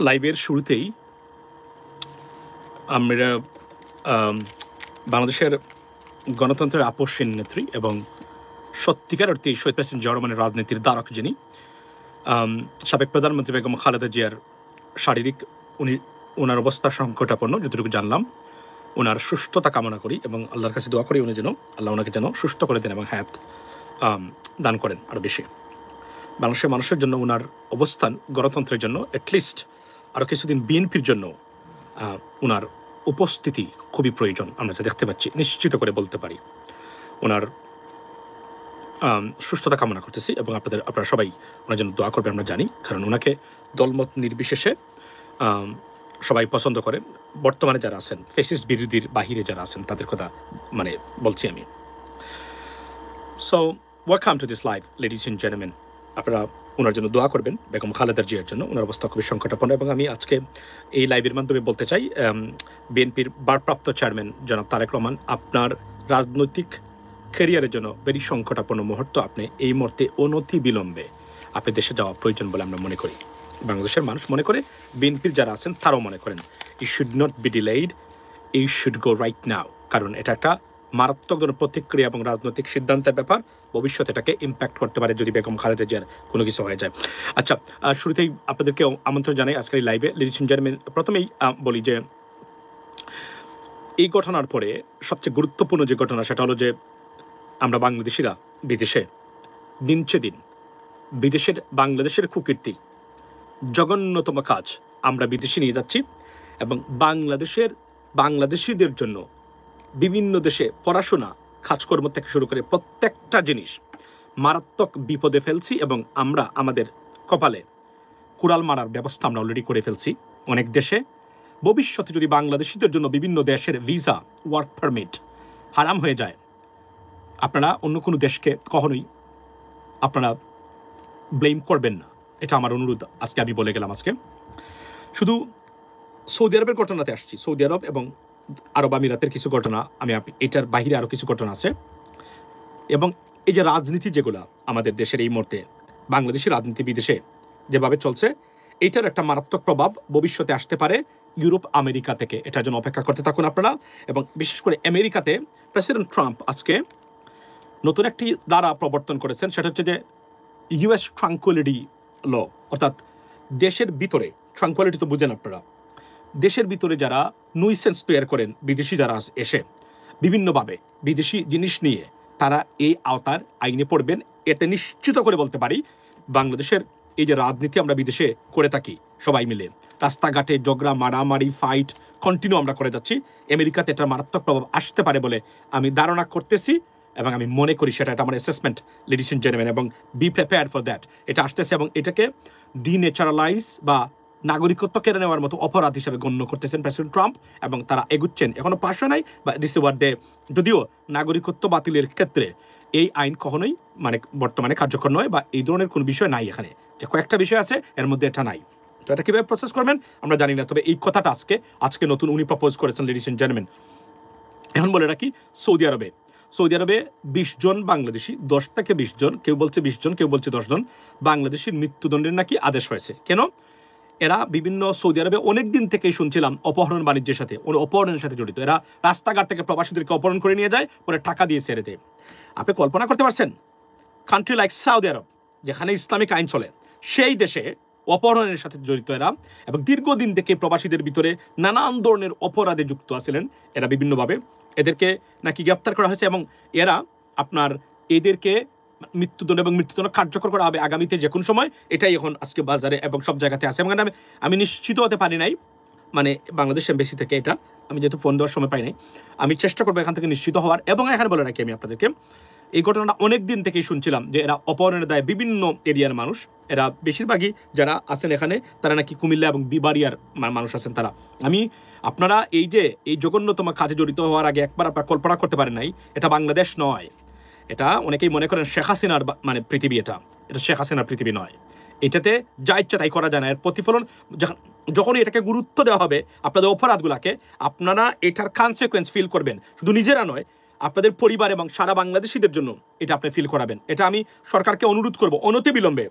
লাইভের শুরুতেই আমরা বাংলাদেশের গণতন্ত্রের আপসহীন নেত্রী এবং সত্যিকার অর্থে শহীদ প্রেসিডেন্ট জিয়া রহমানের রাজনীতির দ্বারক যিনি সাবেক প্রধানমন্ত্রী বেগম খালেদা জিয়ার শারীরিক ওনার অবস্থা সংকটাপন্ন যতটুকু জানলাম, ওনার সুস্থতা কামনা করি এবং আল্লাহর কাছে দোয়া করি উনি যেন আল্লাহ ওনাকে যেন সুস্থ করে দেন এবং হায়াত দান করেন আরও বেশি। বাংলাদেশের মানুষের জন্য ওনার অবস্থান গণতন্ত্রের জন্য অ্যাটলিস্ট আরও কিছুদিন বিএনপির জন্য ওনার উপস্থিতি খুবই প্রয়োজন, আমরা যা দেখতে পাচ্ছি নিশ্চিত করে বলতে পারি। ওনার সুস্থতা কামনা করতেছি এবং আপনারা সবাই ওনার জন্য দোয়া করবেন আমরা জানি, কারণ ওনাকে দলমত নির্বিশেষে সবাই পছন্দ করেন। বর্তমানে যারা আছেন ফ্যাসিস্ট বিরোধীর বাহিরে যারা আছেন তাদের কথা বলছি আমি। So welcome to this live ladies and gentleman. আপনারা ওনার জন্য দোয়া করবেন, বেগম খালেদা জিয়ার জন্য। ওনার অবস্থা খুবই সংকটাপন্ন এবং আমি আজকে এই লাইভের মাধ্যমে বলতে চাই, বিএনপির ভারপ্রাপ্ত চেয়ারম্যান জনাব তারেক রহমান, আপনার রাজনৈতিক ক্যারিয়ারের জন্য ভেরি সংকটাপন্ন মুহূর্ত। আপনি এই মুহূর্তে অনতি বিলম্বে আপনি দেশে যাওয়া প্রয়োজন বলে আমরা মনে করি। বাংলাদেশের মানুষ মনে করে, বিএনপির যারা আছেন তারাও মনে করেন it should not be delayed, it should go right now. কারণ এটা একটা মারাত্মক ধরনের প্রতিক্রিয়া এবং রাজনৈতিক সিদ্ধান্তের ব্যাপার। ভবিষ্যতে এটাকে ইম্প্যাক্ট করতে পারে যদি বেগম খালেদা জিয়ার কোনো কিছু হয়ে যায়। আচ্ছা, শুরুতেই আপনাদেরকে আমন্ত্রণ জানাই আজকের এই লাইভে। লেডিস এন্ড জেন্টলম্যান, প্রথমেই বলি যে এই ঘটনার পরে সবচেয়ে গুরুত্বপূর্ণ যে ঘটনা সেটা হলো যে আমরা বাংলাদেশিরা বিদেশে দিনচে দিন বাংলাদেশের কুকীর্তি, জঘন্যতম কাজ আমরা বিদেশে নিয়ে যাচ্ছি এবং বাংলাদেশিদের জন্য বিভিন্ন দেশে পড়াশোনা, কাজকর্ম থেকে শুরু করে প্রত্যেকটা জিনিস মারাত্মক বিপদে ফেলছি এবং আমরা আমাদের কপালে কুড়াল মারার ব্যবস্থা আমরা অলরেডি করে ফেলছি অনেক দেশে। ভবিষ্যতে যদি বাংলাদেশিদের জন্য বিভিন্ন দেশের ভিসা, ওয়ার্ক পারমিট হারাম হয়ে যায়, আপনারা অন্য কোনো দেশকে কখনোই আপনারা ব্লেম করবেন না, এটা আমার অনুরোধ আজকে আমি বলে গেলাম। আজকে শুধু সৌদি আরবের ঘটনাতে আসছি, সৌদি আরব এবং আরব আমিরাতের কিছু ঘটনা, এটার বাহিরে আরও কিছু ঘটনা আছে। এবং এই যে রাজনীতি যেগুলো আমাদের দেশের এই মুহূর্তে বাংলাদেশের রাজনীতি বিদেশে যেভাবে চলছে, এইটার একটা মারাত্মক প্রভাব ভবিষ্যতে আসতে পারে ইউরোপ, আমেরিকা থেকে। এটার জন্য অপেক্ষা করতে থাকুন আপনারা। এবং বিশেষ করে আমেরিকাতে প্রেসিডেন্ট ট্রাম্প আজকে নতুন একটি ধারা প্রবর্তন করেছেন, সেটা হচ্ছে যে ইউএস ট্রাঙ্কুইলিটি ল, অর্থাৎ দেশের ভিতরে, ট্রাঙ্কুইলিটি তো বুঝেন আপনারা, দেশের ভিতরে যারা নুইসেন্স তৈরি করেন বিদেশি যারা এসে বিভিন্নভাবে বিদেশি জিনিস নিয়ে, তারা এই আওতার আইনে পড়বেন। এতে নিশ্চিত করে বলতে পারি বাংলাদেশের এই যে রাজনীতি আমরা বিদেশে করে থাকি সবাই মিলে, রাস্তাঘাটে ঝগড়া, মারামারি, ফাইট কন্টিনিউ আমরা করে যাচ্ছি, আমেরিকাতে এটার মারাত্মক প্রভাব আসতে পারে বলে আমি ধারণা করতেছি এবং আমি মনে করি সেটা আমার অ্যাসেসমেন্ট লেডিস এন্ড জেন্টলম্যান। এবং বি প্রিপেয়ার্ড ফর দ্যাট। এটা আসতেছে এবং এটাকে ডিনেচারালাইজ বা নাগরিকত্ব কেড়ে নেওয়ার মতো অপরাধ হিসেবে গণ্য করতেছেন প্রেসিডেন্ট ট্রাম্প এবং তারা এগুচ্ছেন। এখনও পাশ হয় নাই বা দিস ইজ হোয়াট দে, যদিও নাগরিকত্ব বাতিলের ক্ষেত্রে এই আইন কখনোই বর্তমানে কার্যকর নয় বা এই ধরনের কোনো বিষয় নাই এখানে, যে কয়েকটা বিষয় আছে এর মধ্যে এটা নাই। তো এটা কীভাবে প্রসেস করবেন আমরা জানি না, তবে এই কথাটা আজকে নতুন উনি প্রপোজ করেছেন লেডিস এন্ড জেন্টলম্যান। এখন বলে রাখি, সৌদি আরবে 20 জন বাংলাদেশি, 10 থেকে 20 জন, কেউ বলছে 20 জন, কেউ বলছে 10 জন বাংলাদেশির মৃত্যুদণ্ডের নাকি আদেশ হয়েছে। কেন? এরা বিভিন্ন সৌদি আরবে অনেক দিন থেকেই শুনছিলাম অপহরণ বাণিজ্যের সাথে, অপহরণের সাথে জড়িত। এরা রাস্তাঘাট থেকে প্রবাসীদেরকে অপহরণ করে নিয়ে যায়, পরে টাকা দিয়ে ছেড়ে দেয়। আপনি কল্পনা করতে পারছেন কান্ট্রি লাইক সৌদি আরব, যেখানে ইসলামিক আইন চলে, সেই দেশে অপহরণের সাথে জড়িত এরা এবং দীর্ঘদিন থেকে প্রবাসীদের ভিতরে নানান ধরনের অপরাধে যুক্ত আছিলেন এরা বিভিন্নভাবে। এদেরকে নাকি গ্রেপ্তার করা হয়েছে এবং এরা এদেরকে মৃত্যুদণ্ড কার্যকর করা হবে আগামীতে যে কোনো সময়। এটাই এখন আজকে বাজারে এবং সব জায়গাতে আছে। এবং আমি নিশ্চিত হতে পারি নাই, বাংলাদেশ এমবেসি থেকে, এটা আমি যেহেতু ফোন দেওয়ার সময় পাই নাই, আমি চেষ্টা করবো এখান থেকে নিশ্চিত হওয়ার। এবং এখানে বলে রাখি আমি আপনাদেরকে, এই ঘটনাটা অনেক দিন থেকেই শুনছিলাম যে এরা অপহরণের দায়ে বিভিন্ন এরিয়ার মানুষ, এরা বেশিরভাগই যারা আছেন এখানে তারা নাকি কুমিল্লা এবং বিবাড়িয়ার মানুষ আছেন তারা। আপনারা এই জঘন্যতম কাজে জড়িত হওয়ার আগে একবার আপনারা কল্পনা করতে পারেন নাই এটা বাংলাদেশ নয়। এটা অনেকেই মনে করেন শেখ হাসিনার পৃথিবী, এটা শেখ হাসিনার পৃথিবী নয়। এটাতে যা ইচ্ছা তাই করা যায় না। এর প্রতিফলন যখনই এটাকে গুরুত্ব দেওয়া হবে আপনাদের অপরাধগুলোকে, আপনারা এটার কনসিকুয়েন্স ফিল করবেন, শুধু নিজেরা নয় আপনাদের পরিবার এবং সারা বাংলাদেশিদের জন্য এটা আপনি ফিল করাবেন। এটা আমি সরকারকে অনুরোধ করব অনতি বিলম্বে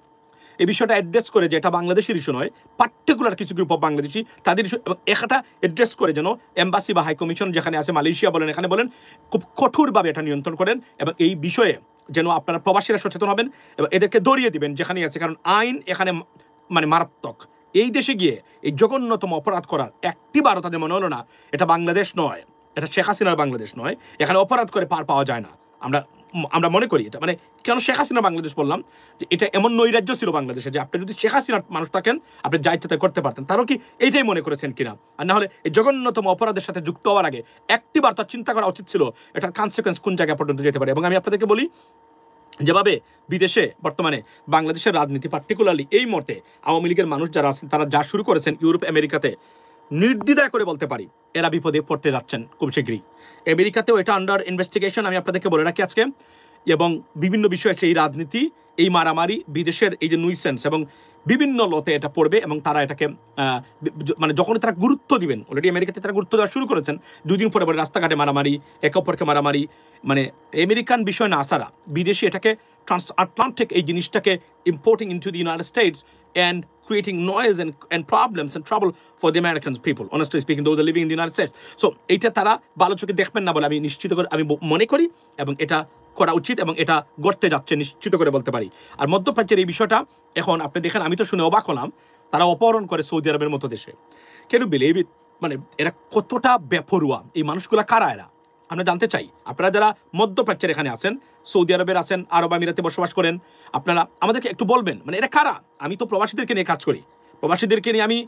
এই বিষয়টা অ্যাড্রেস করে যে এটা বাংলাদেশের ইস্যু নয়, পার্টিকুলার কিছু গ্রুপ অফ বাংলাদেশি তাদের ইস্যু, এবং এটা অ্যাড্রেস করে যেন এম্বাসি বা হাই কমিশন যেখানে আছে মালয়েশিয়া বলেন এখানে বলেন খুব কঠোরভাবে এটা নিয়ন্ত্রণ করেন, এবং এই বিষয়ে যেন আপনারা প্রবাসীরা সচেতন হবেন এবং এদেরকে দৌড়িয়ে দিবেন যেখানেই আছে, কারণ আইন এখানে মানে মারাত্মক। এই দেশে গিয়ে এই জঘন্যতম অপরাধ করার একটিবারও তাদের মনে হলো না এটা বাংলাদেশ নয়, এটা শেখ হাসিনার বাংলাদেশ নয়, এখানে অপরাধ করে পার পাওয়া যায় না। আমরা মনে করি এটা মানে কেন শেখ হাসিনা বাংলাদেশ বললাম, যে এটা এমন নৈরাজ্য ছিল বাংলাদেশে যে আপনি যদি শেখ হাসিনার মানুষ থাকেন আপনি যা ইচ্ছা তাই করতে পারতেন, তারও কি এইটাই মনে করেছেন কিনা? আর না হলে এই জঘন্যতম অপরাধের সাথে যুক্ত হওয়ার আগে একটিবার তার চিন্তা করা উচিত ছিল এটার কনসিকুয়েন্স কোন জায়গা পর্যন্ত যেতে পারে। এবং আমি আপনাদেরকে বলি, যেভাবে বিদেশে বর্তমানে বাংলাদেশের রাজনীতি পার্টিকুলারলি এই মুহূর্তে আওয়ামী লীগের মানুষ যারা আছেন তারা যা শুরু করেছেন ইউরোপ আমেরিকাতে, নির্দ্বিধায় করে বলতে পারি এরা বিপদে পড়তে যাচ্ছেন খুব শীঘ্রই। আমেরিকাতেও এটা আন্ডার ইনভেস্টিগেশন, আমি আপনাদেরকে বলে রাখি আজকে। এবং বিভিন্ন বিষয় আছে, এই রাজনীতি, এই মারামারি, বিদেশের এই যে নুইসেন্স এবং বিভিন্ন লতে এটা পড়বে, এবং তারা এটাকে মানে যখন তারা গুরুত্ব দিবেন, অলরেডি আমেরিকাতে তারা গুরুত্ব দেওয়া শুরু করেছেন, দুদিন পরে পরে রাস্তাঘাটে মারামারি, একে অপরকে মারামারি, মানে আমেরিকান বিষয় না আসারা বিদেশি এটাকে ট্রান্স আটলান্টিক এই জিনিসটাকে importing into the United states and creating noise and problems and trouble for the American people, honestly speaking, those are living in the United States. So এইটা তারা ভালো চোখে দেখবেন না বলে আমি নিশ্চিত করে আমি মনে করি, এবং এটা করা উচিত এবং এটা ঘটতে যাচ্ছে নিশ্চিত করে বলতে পারি। আর মধ্যপ্রাচ্যের এই বিষয়টা এখন আপনি দেখেন, আমি তো শুনে অবাক হলাম, তারা অপহরণ করে সৌদি আরবের মতো দেশে। কেন বিলিভ ইট, মানে এরা কতটা বেপরুয়া, এই মানুষগুলা কারা এরা আমরা জানতে চাই। আপনারা যারা মধ্যপ্রাচ্যের এখানে আছেন, সৌদি আরবের আছেন, আরব আমিরাতে বসবাস করেন, আপনারা আমাদেরকে একটু বলবেন মানে এরা কারা। আমি তো প্রবাসীদেরকে নিয়ে কাজ করি, প্রবাসীদেরকে নিয়ে আমি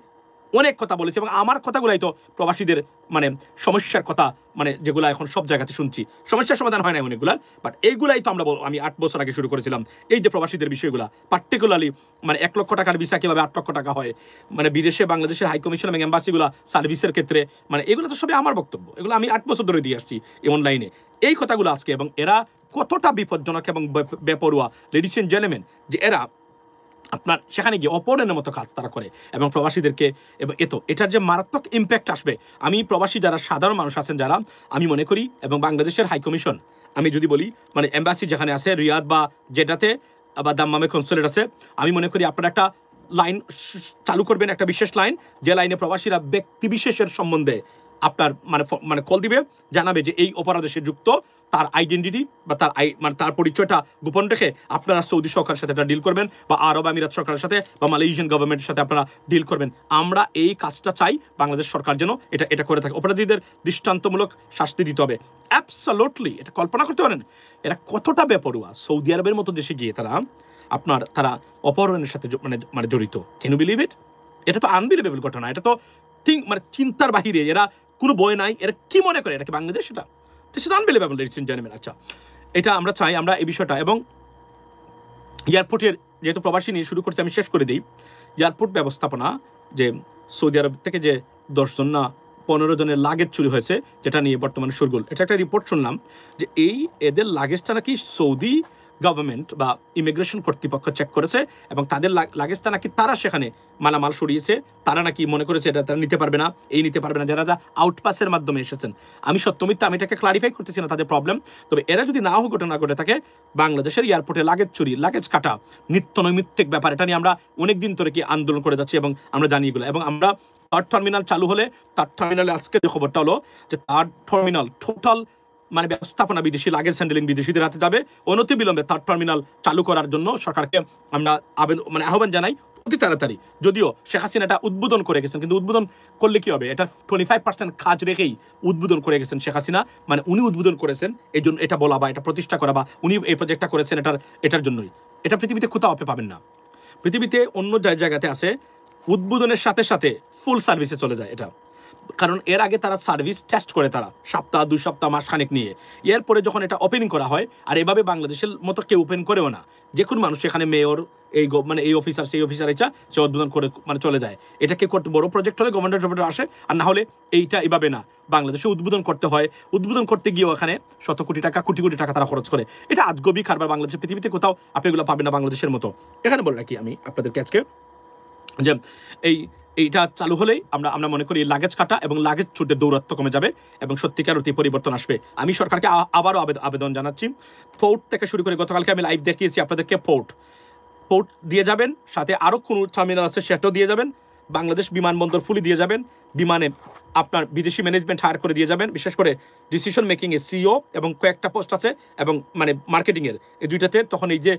অনেক কথা বলেছি, এবং আমার কথাগুলাই তো প্রবাসীদের মানে সমস্যার কথা, মানে যেগুলো এখন সব জায়গাতে শুনছি, সমস্যার সমাধান হয় না অনেকগুলার, বাট এইগুলাই তো আমি 8 বছর আগে শুরু করেছিলাম। এই যে প্রবাসীদের বিষয়গুলো পার্টিকুলারলি মানে 1 লক্ষ টাকার ভিসা কীভাবে 8 লক্ষ টাকা হয়, মানে বিদেশে বাংলাদেশের হাই কমিশন এবং এম্বাসিগুলো সার্ভিসের ক্ষেত্রে, মানে এগুলো তো সবই আমার বক্তব্য, এগুলো আমি 8 বছর ধরে দিয়ে আসছি এই অনলাইনে এই কথাগুলো আজকে। এবং এরা কতটা বিপজ্জনক এবং বেপরুয়া, লেডিস এন্ড জেন্টলম্যান, যে এরা আপনার সেখানে গিয়ে অপহরণের মতো কাজ তারা করে, এবং প্রবাসীদেরকে, এবং এটার যে মারাত্মক ইম্প্যাক্ট আসবে, আমি প্রবাসী যারা সাধারণ মানুষ আছেন যারা, আমি মনে করি, এবং বাংলাদেশের হাই কমিশন, আমি যদি বলি মানে এম্বাসি যেখানে আছে রিয়াদ বা জেডাতে বা দাম্মামে কনসুলেট আছে, আমি মনে করি আপনারা একটা লাইন চালু করবেন, একটা বিশেষ লাইন, যে লাইনে প্রবাসীরা ব্যক্তিবিশেষের সম্বন্ধে আপনার মানে কল দিবে, জানাবে যে এই অপরাধে সে যুক্ত, তার আইডেন্টিটি বা তার পরিচয়টা গোপন রেখে আপনারা সৌদি সরকারের সাথে এটা ডিল করবেন, বা আরব আমিরাত সরকারের সাথে বা মালয়েশিয়ান গভর্নমেন্টের সাথে আপনারা ডিল করবেন। আমরা এই কাজটা চাই, বাংলাদেশ সরকার যেন এটা করে থাকে। অপরাধীদের দৃষ্টান্তমূলক শাস্তি দিতে হবে, অ্যাবসলিউটলি। এটা কল্পনা করতে পারেন এরা কতটা বেপরুয়া। সৌদি আরবের মতো দেশে গিয়ে তারা অপহরণের সাথে মানে জড়িত। Can you believe it? এটা তো আনবিলিভেবল ঘটনা, এটা তো মানে চিন্তার বাহিরে। এরা কোনো বই নাই, এরা কি মনে করে এটা কি বাংলাদেশ? এটা this is unbelievable, ladies and gentleman. আচ্ছা, এটা আমরা চাই, আমরা এই বিষয়টা, এবং এয়ারপোর্টের যেহেতু প্রবাসী নিয়ে শুরু করতে আমি শেষ করে দিই। এয়ারপোর্ট ব্যবস্থাপনা, যে সৌদি আরব থেকে যে 10 জন না 15 জনের লাগেজ চুরি হয়েছে, যেটা নিয়ে বর্তমানে শোরগোল, এটা একটা রিপোর্ট শুনলাম যে এদের লাগেজটা নাকি সৌদি গভর্নমেন্ট বা ইমিগ্রেশন কর্তৃপক্ষ চেক করেছে, এবং তাদের লাগেজটা নাকি তারা সেখানে মালামাল সরিয়েছে, তারা নাকি মনে করেছে এটা তারা নিতে পারবে না, নিতে পারবে না, যারা আউটপাসের মাধ্যমে এসেছেন। আমি সত্যমিথ্যা আমি এটাকে ক্লারিফাই করতেছি না তাদের প্রবলেম, তবে এরা যদি নাও ঘটনা ঘটে থাকে, বাংলাদেশের এয়ারপোর্টে লাগেজ চুরি, লাগেজ কাটা নিত্য নৈমিত্তিক ব্যাপার, এটা নিয়ে আমরা অনেক দিন ধরে কি আন্দোলন করে যাচ্ছি, এবং আমরা জানি এগুলো। এবং আমরা থার্ড টার্মিনাল চালু হলে, থার্ড টার্মিনালে আজকে যে খবরটা হলো যে থার্ড টার্মিনাল টোটাল মানে ব্যবস্থাপনা বিদেশি লাগেজ হ্যান্ডেলিং বিদেশিদের হাতে যাবে। অনতিবিলম্বে থার্ড টার্মিনাল চালু করার জন্য সরকারকে আমরা আহ্বান জানাই অতি তাড়াতাড়ি। যদিও শেখ হাসিনা এটা উদ্বোধন করে গেছেন, কিন্তু উদ্বোধন করলে কি হবে, এটা 25% কাজ রেখেই উদ্বোধন করে গেছেন শেখ হাসিনা, মানে উনি উদ্বোধন করেছেন, এই জন্য এটা বলা বা এটা প্রতিষ্ঠা করা বা উনি এই প্রজেক্টটা করেছেন এটার জন্যই। এটা পৃথিবীতে কোথাও আপনি পাবেন না। পৃথিবীতে অন্য জায়গাতে আছে উদ্বোধনের সাথে সাথে ফুল সার্ভিসে চলে যায় এটা, কারণ এর আগে তারা সার্ভিস টেস্ট করে, তারা সপ্তাহ 2 সপ্তাহ মাসখানেক নিয়ে, এরপরে যখন এটা ওপেনিং করা হয়, আর এভাবে বাংলাদেশের মতো কেউ ওপেন করেও না, যে কোনো মানুষ এখানে মেয়র, এই অফিসার সেই অফিসার ইচ্ছা সে উদ্বোধন করে মানে চলে যায়। এটাকে করতে বড় প্রজেক্ট হলে গভর্নমেন্ট আসে, আর না হলে এইটা এভাবে না, বাংলাদেশে উদ্বোধন করতে হয়। উদ্বোধন করতে গিয়েও এখানে শত কোটি টাকা, কোটি কোটি টাকা তারা খরচ করে। এটা আজগবি কারবার, বাংলাদেশের পৃথিবীতে কোথাও আপনি এগুলো পাবেন না বাংলাদেশের মতো। এখানে বলে রাখি আমি আপনাদেরকে আজকে যে এইটা চালু হলেই আমরা মনে করি লাগেজ কাটা এবং লাগেজ ছুটে দৌরাত্ম্য কমে যাবে, এবং সত্যিকার অতি পরিবর্তন আসবে। আমি সরকারকে আবারও আবেদন জানাচ্ছি, পোর্ট থেকে শুরু করে, গতকালকে আমি লাইভ দেখিয়েছি আপনাদেরকে, পোর্ট পোর্ট দিয়ে যাবেন, সাথে আরও কোনো টার্মিনাল আছে সেটাও দিয়ে যাবেন, বাংলাদেশ বিমানবন্দর ফুলি দিয়ে যাবেন, বিমানে আপনার বিদেশি ম্যানেজমেন্ট হায়ার করে দিয়ে যাবেন, বিশেষ করে ডিসিশন মেকিংয়ে সিইও এবং কয়েকটা পোস্ট আছে এবং মানে মার্কেটিংয়ের এই দুইটাতে। তখন এই যে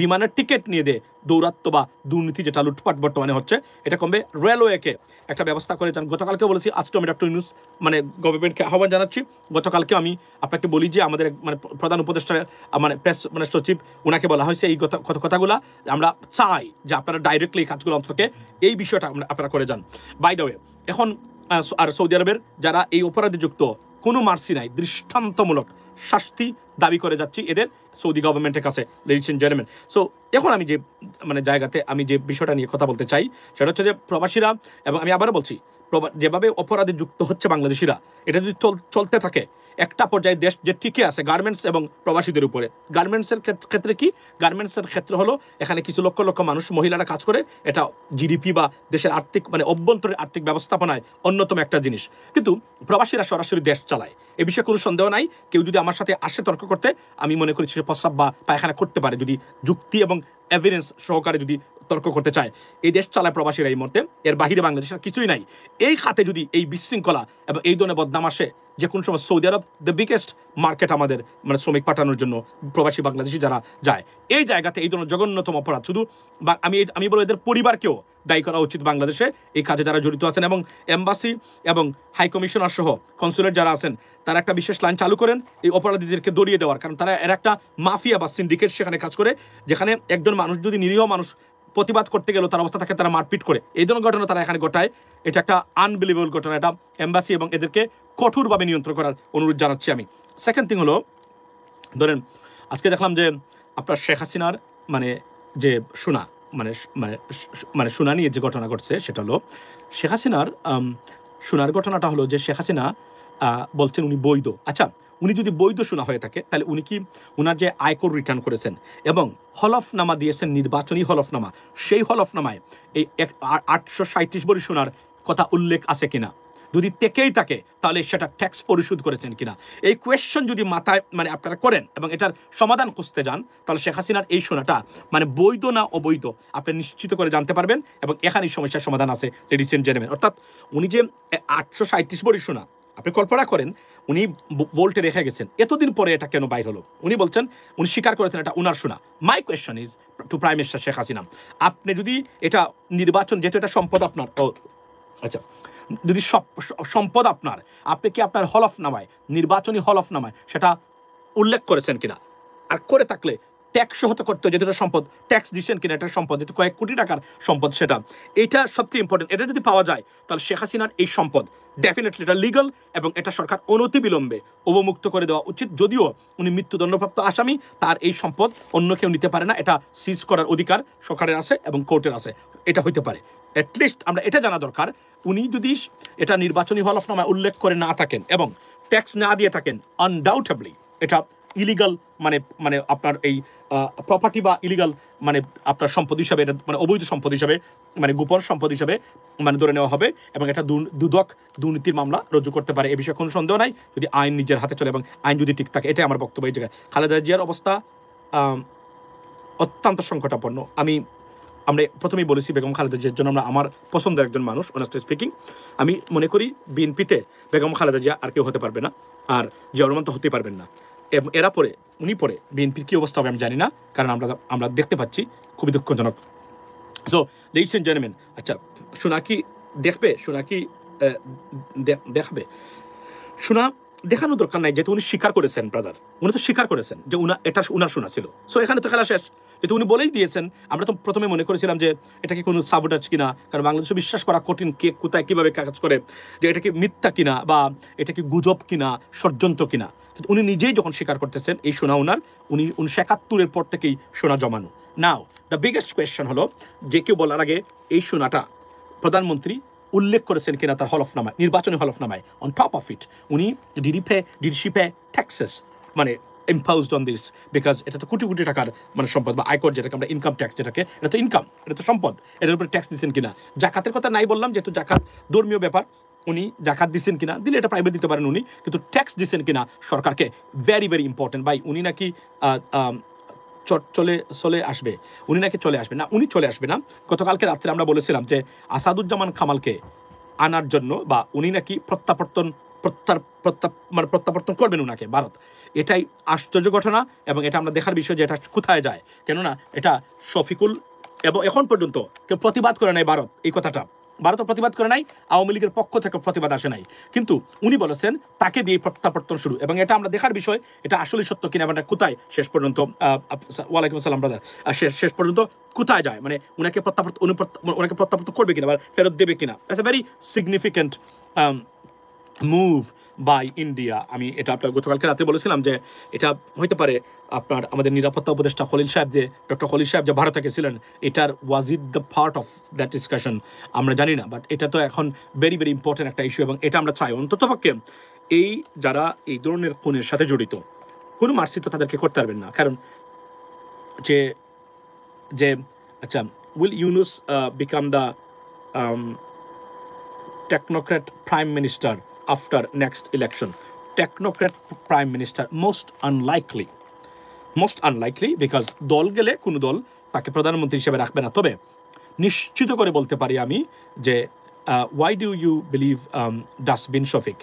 বিমানের টিকিট নিয়ে দিয়ে দৌরাত্ম বা দুর্নীতি যেটা লুটপাট বর্তমানে হচ্ছে এটা কমবে। রেলওয়েকে একটা ব্যবস্থা করে যান। গতকালকে বলেছি, আজকে আমি ডক্টর ইউনূস মানে গভর্নমেন্টকে আহ্বান জানাচ্ছি। গতকালকে আমি আপনাকে বলি যে আমাদের মানে প্রধান উপদেষ্টার মানে প্রেস মানে সচিব ওনাকে বলা হয়েছে এই কথাগুলা, আমরা চাই যে আপনারা ডাইরেক্টলি এই কাজগুলো অন্তত এই বিষয়টা আপনারা করে যান। বাই দ্য ওয়ে, এখন আর সৌদি আরবের যারা এই অপরাধে যুক্ত কোনো মার্সি নাই, দৃষ্টান্তমূলক শাস্তি দাবি করে যাচ্ছি এদের সৌদি গভর্নমেন্টের কাছে, লেডিস এন্ড জেন্টলম্যান। সো এখন আমি যে মানে জায়গাতে আমি যে বিষয়টা নিয়ে কথা বলতে চাই সেটা হচ্ছে যে প্রবাসীরা, এবং আমি আবারও বলছি, যেভাবে অপরাধে যুক্ত হচ্ছে বাংলাদেশিরা, এটা যদি চলতে থাকে একটা পর্যায়ে দেশ যে টিকে আছে গার্মেন্টস এবং প্রবাসীদের উপরে। গার্মেন্টসের ক্ষেত্রে কি? গার্মেন্টসের ক্ষেত্রে হলো এখানে কিছু লক্ষ লক্ষ মানুষ মহিলারা কাজ করে, এটা জিডিপি বা দেশের আর্থিক মানে অভ্যন্তরীণ আর্থিক ব্যবস্থাপনায় অন্যতম একটা জিনিস। কিন্তু প্রবাসীরা সরাসরি দেশ চালায়, এ বিষয়ে কোনো সন্দেহ নাই। কেউ যদি আমার সাথে আসে তর্ক করতে, আমি মনে করি সে প্রস্রাব বা পায়খানা করতে পারে যদি যুক্তি এবং এভিডেন্স সহকারে যদি তর্ক করতে চায়। এই দেশ চালায় প্রবাসীরা এই মুহূর্তে, এর বাহিরে বাংলাদেশের কিছুই নাই। এই খাতে যদি এই বিশৃঙ্খলা এবং এই ধরনের বদনাম আসে, যে কোনো সময় Saudi Arab the biggest market আমাদের মানে শ্রমিক পাঠানোর জন্য প্রবাসী বাংলাদেশি যারা যায়, এই জায়গাতে এই ধরনের জঘন্যতম অপরাধ শুধু আমি বলবো এদের পরিবারকেও দায়ী করা উচিত বাংলাদেশে এই কাজে যারা জড়িত আছেন। এবং এম্বাসি এবং হাই কমিশনার সহ কনসুলেট যারা আছেন তারা একটা বিশেষ লাইন চালু করেন এই অপরাধীদেরকে দড়িয়ে দেওয়ার, কারণ তারা এর একটা মাফিয়া বা সিন্ডিকেট সেখানে কাজ করে, যেখানে একজন মানুষ যদি নিরীহ মানুষ প্রতিবাদ করতে গেল তার অবস্থা থাকে তারা মারপিট করে, এই ধরনের ঘটনা তারা এখানে ঘটায়। এটা একটা আনবিলিভেবল ঘটনা। এটা এম্বাসি এবং এদেরকে কঠোরভাবে নিয়ন্ত্রণ করার অনুরোধ জানাচ্ছি আমি। সেকেন্ড থিং হলো, ধরেন আজকে দেখলাম যে আপনার শেখ হাসিনার মানে যে শোনা মানে মানে মানে শোনা নিয়ে যে ঘটনা ঘটছে সেটা হলো শেখ হাসিনার শোনার ঘটনাটা হলো যে শেখ হাসিনা বলছেন উনি বৈধ। আচ্ছা, উনি যদি বৈধ শোনা হয়ে থাকে তাহলে উনি কি ওনার যে আয়কর রিটার্ন করেছেন এবং হলফনামা দিয়েছেন, নির্বাচনী হলফনামা, সেই হলফনামায় এই 837 বড়ি শোনার কথা উল্লেখ আছে কিনা? যদি থেকেই থাকে তাহলে সেটা ট্যাক্স পরিশোধ করেছেন কিনা? এই কোয়েশ্চন যদি মাথায় মানে আপনারা করেন এবং এটার সমাধান খুঁজতে যান, তাহলে শেখ হাসিনার এই শোনাটা মানে বৈধ না অবৈধ আপনি নিশ্চিত করে জানতে পারবেন এবং এখানেই সমস্যার সমাধান আছে, লেডিস এন্ড জেন্টলম্যান। অর্থাৎ উনি যে 837 বড়ি শোনা, আপনি কল্পনা করেন উনি ভোল্টে রেখে গেছেন, এতদিন পরে এটা কেন বাইর হলো? উনি বলছেন, উনি স্বীকার করেছেন এটা উনার শোনা। My question is to prime minister Sheikh Hasina, আপনি যদি এটা নির্বাচন, যেহেতু এটা সম্পদ আপনার, আচ্ছা যদি সম্পদ আপনার, আপনি কি আপনার হলফনামায়, নির্বাচনী হলফনামায় সেটা উল্লেখ করেছেন কিনা? আর করে থাকলে ট্যাক্স সহ করতে, যেহেতু এটা সম্পদ, ট্যাক্স দিচ্ছেন কিনা এটা সম্পদ, যেহেতু কয়েক কোটি টাকার সম্পদ সেটা, এটা সবচেয়ে ইম্পর্টেন্ট। এটা যদি পাওয়া যায় তাহলে শেখ হাসিনার এই সম্পদ ডেফিনেটলি এটা লিগাল এবং এটা সরকার অনতিবিলম্বে অবমুক্ত করে দেওয়া উচিত। যদিও উনি মৃত্যুদণ্ডপ্রাপ্ত আসামি, তার এই সম্পদ অন্য কেউ নিতে পারে না, এটা সিজ করার অধিকার সরকারের আছে এবং কোর্টের আছে। এটা হইতে পারে, অ্যাটলিস্ট আমরা এটা জানা দরকার, উনি যদি এটা নির্বাচনী হলফনামায় উল্লেখ করে না থাকেন এবং ট্যাক্স না দিয়ে থাকেন, আনডাউটেবলি এটা ইলিগাল মানে মানে আপনার এই প্রপার্টি বা ইলিগাল মানে আপনার সম্পদ হিসাবে, এটা মানে অবৈধ সম্পদ হিসাবে, মানে গোপন সম্পদ হিসাবে মানে ধরে নেওয়া হবে এবং এটা দুদক দুর্নীতির মামলা রুজু করতে পারে। এ বিষয়ে কোনো সন্দেহ নাই, যদি আইন নিজের হাতে চলে এবং আইন যদি ঠিক থাকে। এটাই আমার বক্তব্য এই জায়গায়। খালেদা জিয়ার অবস্থা অত্যন্ত সংকটাপন্ন। আমরা প্রথমেই বলেছি বেগম খালেদা জিয়ার জন্য আমরা আমার পছন্দের একজন মানুষ, অনেস্টলি স্পিকিং। আমি মনে করি বিএনপিতে বেগম খালেদা জিয়া আর কেউ হতে পারবে না, আর জিয়াউর রহমান তো হতেই পারবেন না। এরা পরে উনি পরে বিএনপির কী অবস্থা হবে আমি জানি না, কারণ আমরা দেখতে পাচ্ছি খুবই দুঃখজনক। সো লেডিস এন্ড জেন্টলম্যান, আচ্ছা শোনা কি দেখবে, শোনা কি দেখাবে? শোনা দেখানোর দরকার নাই, যেহেতু উনি স্বীকার করেছেন, ব্রাদার, উনি তো স্বীকার করেছেন যে এটা উনার শোনা ছিল। সো এখানে তো খেলা শেষ, যেহেতু উনি বলেই দিয়েছেন। আমরা তো প্রথমে মনে করেছিলাম যে এটা কি কোনো সাবোটাজ কিনা, কারণ বাংলাদেশে বিশ্বাস করা কঠিন কে কোথায় কীভাবে কাজ করে, যে এটা কি মিথ্যা কিনা বা এটা কি গুজব কিনা, ষড়যন্ত্র কিনা। কিন্তু উনি নিজেই যখন স্বীকার করতেছেন এই শোনা উনার, উনি 1971 পর থেকেই শোনা জমানো। নাও দ্য বিগেস্ট কোয়েশ্চন হলো, যে কেউ বলার আগে এই শোনাটা প্রধানমন্ত্রী উল্লেখ করেছেন কিনা তার হলফনামায়, নির্বাচনী হলফনামায়। অন টপ অফ ইট উনি ডিড শি পে ট্যাক্সেস মানে imposed on this, বিকজ এটা তো কোটি কোটি টাকার মানে সম্পদ বা আয়কর, যেটাকে আমরা ইনকাম ট্যাক্স, যেটাকে এটা তো ইনকাম, এটা তো সম্পদ, এটার উপরে ট্যাক্স দিচ্ছেন কিনা। জাকাতের কথা নাই বললাম, যেহেতু জাকাত ধর্মীয় ব্যাপার, উনি জাকাত দিচ্ছেন কিনা, দিলে এটা প্রাইভেট দিতে পারেন উনি, কিন্তু ট্যাক্স দিচ্ছেন কিনা সরকারকে, ভেরি ভেরি ইম্পর্টেন্ট। ভাই উনি নাকি চলে আসবে, উনি নাকি চলে আসবে না, উনি চলে আসবে না। গতকালকে রাত্রে আমরা বলেছিলাম যে আসাদুজ্জামান কামালকে আনার জন্য বা উনি নাকি প্রত্যাবর্তন করবেন উনাকে ভারত। এটাই আশ্চর্য ঘটনা এবং এটা আমরা দেখার বিষয় যে এটা কোথায় যায়, কেননা এটা শফিকুল এবং এখন পর্যন্ত কেউ প্রতিবাদ করে নাই ভারত, এই কথাটা ভারতও প্রতিবাদ করে নাই, আওয়ামী লীগের পক্ষ থেকে প্রতিবাদ আসে নাই, কিন্তু উনি বলেছেন তাকে দিয়ে প্রত্যাবর্তন শুরু, এবং এটা আমরা দেখার বিষয় এটা আসলে সত্য কিনা এবং কোথায় শেষ পর্যন্ত ওয়ালাইকুম আসসালাম ব্রাদার শেষ পর্যন্ত কোথায় যায়, মানে ওনাকে প্রত্যাবর্তন করবে কিনা বা ফেরত দেবে কিনা। It's a very significant move by India. আমি এটা আপনার গতকালকে রাতে বলেছিলাম যে এটা হইতে পারে আপনার আমাদের নিরাপত্তা উপদেষ্টা খলিল সাহেব যে ডক্টর খলিল সাহেব যে ভারতে গেছিলেন, এটার was it the part of that discussion আমরা জানি না, বাট এটা তো এখন ভেরি ভেরি ইম্পর্টেন্ট একটা ইস্যু এবং এটা আমরা চাই অন্ততপক্ষে এই যারা এই ধরনের খুনের সাথে জড়িত কোনো মার্সি তো তাদেরকে করতে পারবেন না, কারণ যে যে আচ্ছা will Yunus become the technocrat prime minister after next election? Technocrat prime minister, most unlikely because দল গেলে কোনো দল তাকে প্রধানমন্ত্রী হিসেবে রাখবে না। তবে নিশ্চিত করে বলতে পারি আমি যে why do you believe dustbin Shafiq?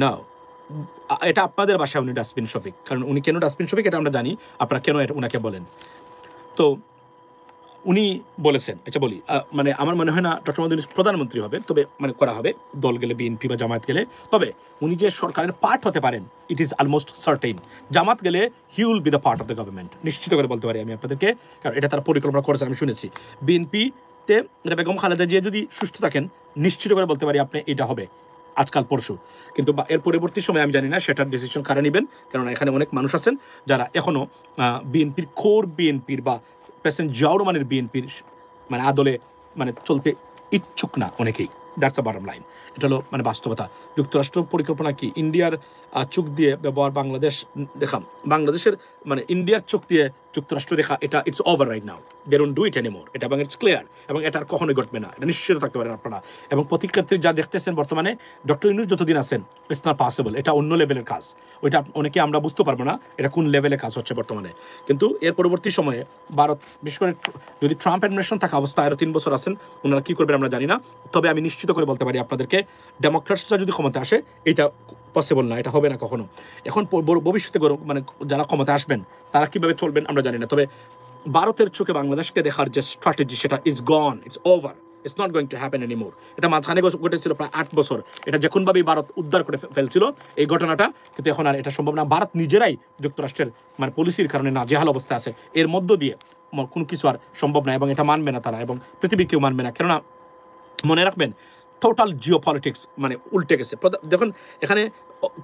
না, এটা আপনাদের বাসায় উনি ডাস্টবিন শফিক, কারণ উনি কেন ডাস্টবিন শফিক এটা আমরা জানি, আপনারা কেন এটা ওনাকে বলেন। তো উনি বলেছেন, আচ্ছা বলি, মানে আমার মনে হয় না ডক্টর মোহাম্মদ ইউনূস প্রধানমন্ত্রী হবে, তবে মানে করা হবে দল গেলে, বিএনপি বা জামায়াত গেলে। তবে উনি যে সরকারের পার্ট হতে পারেন ইট ইজ অলমোস্ট সার্টেইন। জামাত গেলে he will be the part of the government, নিশ্চিত করে বলতে পারি আমি আপনাদেরকে, কারণ এটা তারা পরিকল্পনা করেছেন আমি শুনেছি। বিএনপিতে বেগম খালেদা জিয়া যদি সুস্থ থাকেন নিশ্চিত করে বলতে পারি আপনি এটা হবে আজকাল পরশু, কিন্তু এর পরবর্তী সময় আমি জানি না সেটার ডিসিশন কারা নেবেন, কারণ এখানে অনেক মানুষ আছেন যারা এখনও বিএনপির কোর বিএনপির বা প্রেসিডেন্ট জিয়াউর রহমানের বিএনপির মানে আদলে মানে চলতে ইচ্ছুক না অনেকেই। দ্যাটস আ বটম লাইন, এটা হলো মানে বাস্তবতা। যুক্তরাষ্ট্র পরিকল্পনা কি ইন্ডিয়ার চোখ দিয়ে ব্যবহার বাংলাদেশ দেখা, বাংলাদেশের মানে ইন্ডিয়ার চোখ দিয়ে যুক্তরাষ্ট্র দেখা, এটা it's over right now, they don't do it anymore, এটা এবং ইটস ক্লিয়ার, এবং এটা আর কখনোই ঘটবে না, এটা নিশ্চিত থাকতে পারেন আপনারা। এবং প্রতিক্ষেত্রে যা দেখতেছেন বর্তমানে ডক্টর ইউনূস যতদিন আছেন ইটস নট পসিবল, এটা অন্য লেভেলের কাজ, ওইটা অনেকে আমরা বুঝতে পারবো না এটা কোন লেভেলে কাজ হচ্ছে বর্তমানে। কিন্তু এর পরবর্তী সময়ে ভারত বিশেষ করে যদি ট্রাম্প অ্যাডমিনিস্ট্রেশন থাকা অবস্থায় আরও 3 বছর আছেন, ওনারা কী করবেন আমরা জানি না। তবে আমি নিশ্চিত করে বলতে পারি আপনাদেরকে ডেমোক্রেটসরা যদি ক্ষমতা আসে এটা পসিবল না, এটা হবে না কখনো। এখন ভবিষ্যতে মানে যারা ক্ষমতা আসবেন তারা কীভাবে চলবেন আমরা জানি না। তবে ভারতের চোখে বাংলাদেশকে দেখার যে স্ট্র্যাটেজি সেটা is gone, it's over, it's not going to happen anymore. এটা মাঝখানে ঘটেছিল প্রায় 8 বছর, এটা যে কোনোভাবেই ভারত উদ্ধার করে ফেলছিল এই ঘটনাটা, কিন্তু এখন আর এটা সম্ভব না। ভারত নিজেরাই যুক্তরাষ্ট্রের মানে পলিসির কারণে নাজেহাল অবস্থা আছে, এর মধ্য দিয়ে কোনো কিছু আর সম্ভব না, এবং এটা মানবে না তারা, এবং পৃথিবী কেউ মানবে না। কেননা মনে রাখবেন টোটাল জিও পলিটিক্স মানে উল্টে গেছে। দেখুন এখানে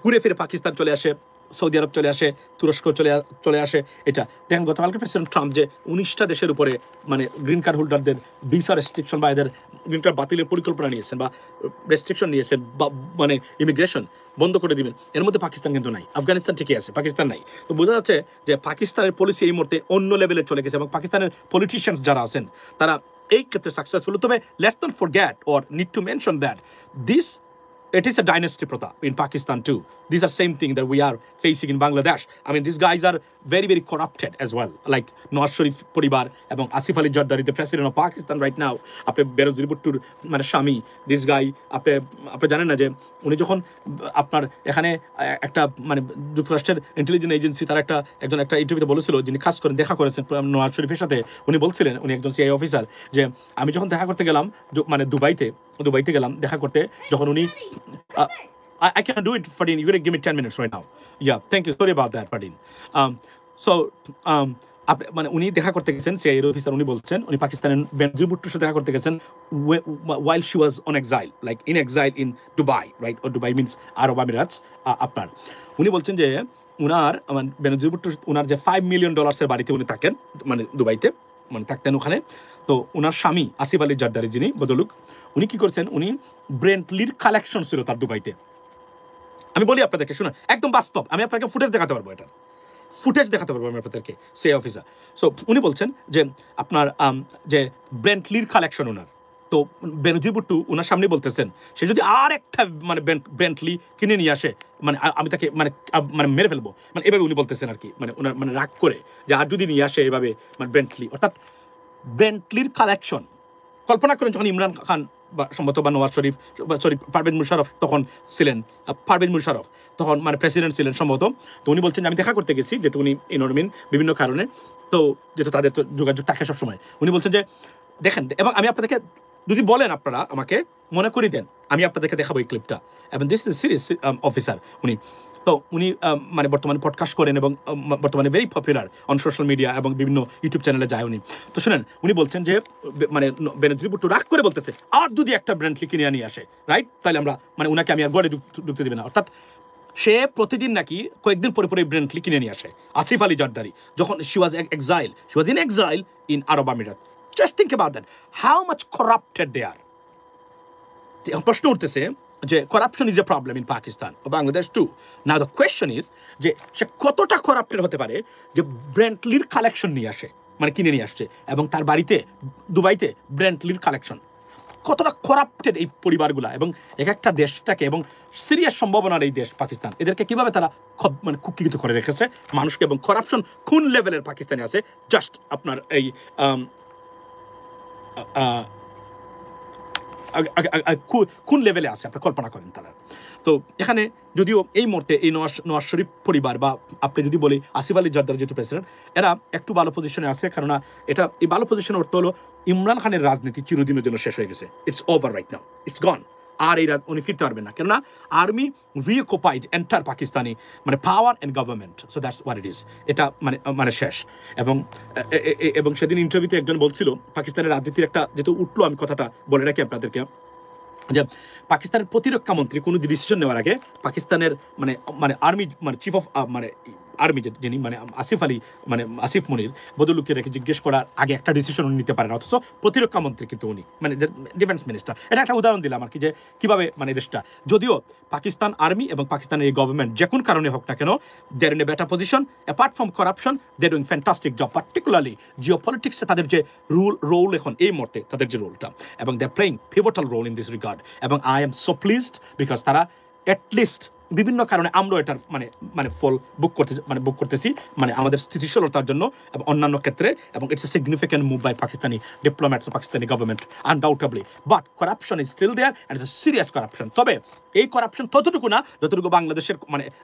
ঘুরে ফিরে পাকিস্তান চলে আসে, সৌদি আরব চলে আসে, তুরস্ক চলে আসে। এটা দেখেন গতকালকে প্রেসিডেন্ট ট্রাম্প যে 19টা দেশের উপরে মানে গ্রিন কার্ড হোল্ডারদের ভিসা রেস্ট্রিকশন বা এদের গ্রিন কার্ড বাতিলের পরিকল্পনা নিয়েছেন বা রেস্ট্রিকশন নিয়েছেন বা মানে ইমিগ্রেশন বন্ধ করে দিবেন, এর মধ্যে পাকিস্তান কিন্তু নাই। আফগানিস্তান ঠিকই আছে, পাকিস্তান নাই। তো বোঝা যাচ্ছে যে পাকিস্তানের পলিসি এই মুহূর্তে অন্য লেভেলে চলে গেছে, এবং পাকিস্তানের পলিটিশিয়ানস যারা আছেন তারা এই ক্ষেত্রে সাকসেসফুল। তবে let's not forget or need to mention that this it is a dynasty pratha in Pakistan too. These are same thing that we are facing in Bangladesh. I mean, these guys are very, very corrupted as well. Like Nawaz Sharif Poribar এবং Asif Ali Zardari, the president of Pakistan right now. আপনি বেনজির ভুট্টোর মানে স্বামী, this guy আপনি জানেন না যে উনি যখন আপনার এখানে একটা মানে যুক্তরাষ্ট্রের ইন্টেলিজেন্স এজেন্সি তার একজন ইন্টারভিউতে বলেছিল, যিনি খাস করে দেখা করেছেন নওয়াজ শরীফের সাথে, উনি বলছিলেন, উনি একজন সিআই অফিসার, যে আমি যখন দেখা করতে গেলাম মানে দুবাইতে গেলাম দেখা করতে, যখন উনি I can do it, Fadin. You're going to give me 10 minutes right now. Yeah, thank you. Sorry about that, Fadin. মানে উনি দেখা করতে গেছেন সিআই অফিসার, উনি বলছেন উনি পাকিস্তানের বেনজির ভুট্টোর সাথে দেখা করতে গেছেন while she was on exile, like in exile in Dubai, right? Or Dubai means Arab Emirates. আপনার উনি বলছেন যে উনার বেনজির ভুট্টো উনার যে $5 million বাড়িতে উনি থাকেন মানে দুবাইতে মানে থাকতেন ওখানে। তো ওনার স্বামী আসিফ আলী জারদারি যিনি বদলুক, উনি কি করছেন, উনি ব্রেন্টলির কালেকশন ছিল তার দুবাইতে। আমি বলি আপনাদেরকে, শুনুন একদম বাস্তব, আমি আপনাকে ফুটেজ দেখাতে পারবো, এটা ফুটেজ দেখাতে পারবো আমি আপনাদেরকে, সেই অফিসার। সো উনি বলছেন যে আপনার যে ব্রেন্টলির কালেকশন ওনার তো বেনজির ভুট্টো ওনার সামনে বলতেছেন সে যদি আর একটা মানে বেন্টলি কিনে নিয়ে আসে মানে আমি তাকে মানে মানে মেরে ফেলবো, মানে এভাবে উনি বলতেছেন আর কি, মানে ওনার মানে রাগ করে যে আর যদি নিয়ে আসে এভাবে মানে বেন্টলি, অর্থাৎ বেন্টলির কালেকশন। কল্পনা করেন যখন ইমরান খান বা সম্ভবত বা নওয়াজ শরীফ, সরি পারভেজ মুশারফ তখন ছিলেন, পারভেজ মুশারফ তখন মানে প্রেসিডেন্ট ছিলেন সম্ভবত, তো উনি বলছেন যে আমি দেখা করতে গেছি, যেহেতু উনি ইনোরমিন বিভিন্ন কারণে, তো যেহেতু তাদের তো যোগাযোগ থাকে সবসময়, উনি বলছেন যে দেখেন, এবং আমি আপনাদেরকে যদি বলেন আপনারা আমাকে মনে করি দেন, আমি আপনাদেরকে দেখাবো এই ক্লিপটা, এবং দিস ইজ সিরিয়াস অফিসার উনি। তো উনি মানে বর্তমানে পডকাস্ট করেন এবং বর্তমানে very popular on social media এবং বিভিন্ন ইউটিউব চ্যানেলে যায় উনি। তো শুনেন উনি বলছেন যে মানে বেনজির ভুট্টো রাগ করে বলতেছে আর যদি একটা ব্র্যান্ডলি কিনে নিয়ে আসে, রাইট, তাহলে আমরা মানে উনাকে আমি আর গড়ে ঢুকতে দেবে না। অর্থাৎ সে প্রতিদিন নাকি কয়েকদিন পরে পরে ব্র্যান্ডলি কিনে নিয়ে আসে। আসিফ আলী জারদারি যখন she was in exile in Arab আমিরাত, just think about that, how much corrupted they are. প্রশ্ন উঠতেছে যে corruption is a problem in Pakistan ও Bangladesh too. Now the question is যে সে কতটা করাপ্টেড হতে পারে যে ব্র্যান্ডলির কালেকশন নিয়ে আসে, মানে কিনে নিয়ে আসছে, এবং তার বাড়িতে দুবাইতে ব্র্যান্ডলির কালেকশন। কতটা করাপ্টেড এই পরিবারগুলা, এবং এক একটা দেশটাকে, এবং সিরিয়াস সম্ভাবনার এই দেশ পাকিস্তান, এদেরকে কিভাবে তারা মানে কুক্ষিগত করে রেখেছে মানুষকে, এবং করাপশন কোন লেভেলের পাকিস্তানে আছে জাস্ট আপনার এই কোন লেভেলে আছে আপনি কল্পনা করেন তারা। তো এখানে যদিও এই মুহূর্তে এই নওয়াজ শরীফ পরিবার বা আপনি যদি বলি আসিফ আলী জারদারি যেহেতু প্রেসিডেন্ট, এরা একটু ভালো পজিশনে আছে, কেননা এটা এই ভালো পজিশনের অর্থ হলো ইমরান খানের রাজনীতি চিরদিনের জন্য শেষ হয়ে গেছে, it's over right now, it's gone. আর এই উনি ফিরতে পারবেন না, কেননা আর্মি রিঅকুপাইড এন্টার পাকিস্তানি মানে power and government, so that's what it is. এটা মানে শেষ। এবং সেদিন ইন্টারভিউতে একজন বলছিল পাকিস্তানের রাজনীতির একটা যেহেতু উঠলো, আমি কথাটা বলে রাখি আপনাদেরকে, যে পাকিস্তানের প্রতিরক্ষা মন্ত্রী কোনো ডিসিশন নেওয়ার আগে পাকিস্তানের মানে আর্মি মানে চিফ অফ মানে আর্মি যিনি মানে আসিফ আলী মানে আসিফ মনির বদলুকে রেখে জিজ্ঞেস করার আগে একটা ডিসিশন উনি নিতে পারেন, অথচ প্রতিরক্ষা মন্ত্রী কিন্তু উনি মানে ডিফেন্স মিনিস্টার। এটা একটা উদাহরণ দিলাম আর কি, যে কীভাবে মানে দেশটা, যদিও পাকিস্তান আর্মি এবং পাকিস্তানের এই গভর্নমেন্ট যে কোন কারণে হোক না কেন, they are in a better position apart from corruption, they doing fantastic job, particularly জিও পলিটিক্সে তাদের যে রোল এখন এই মুহূর্তে তাদের যে রোলটা, এবং they are playing pivotal role in this regard. এবং I am so pleased because তারা অ্যাটলিস্ট বিভিন্ন কারণে আমরাও এটার মানে ফল বুক করতেছি মানে আমাদের স্থিতিশীলতার জন্য এবং অন্যান্য ক্ষেত্রে, এবং it's a significant move by Pakistani diplomats ও Pakistani government undoubtedly, but corruption is still there and it's a serious corruption. তবে এই করাপশন ততটুকু না যতটুকু বাংলাদেশের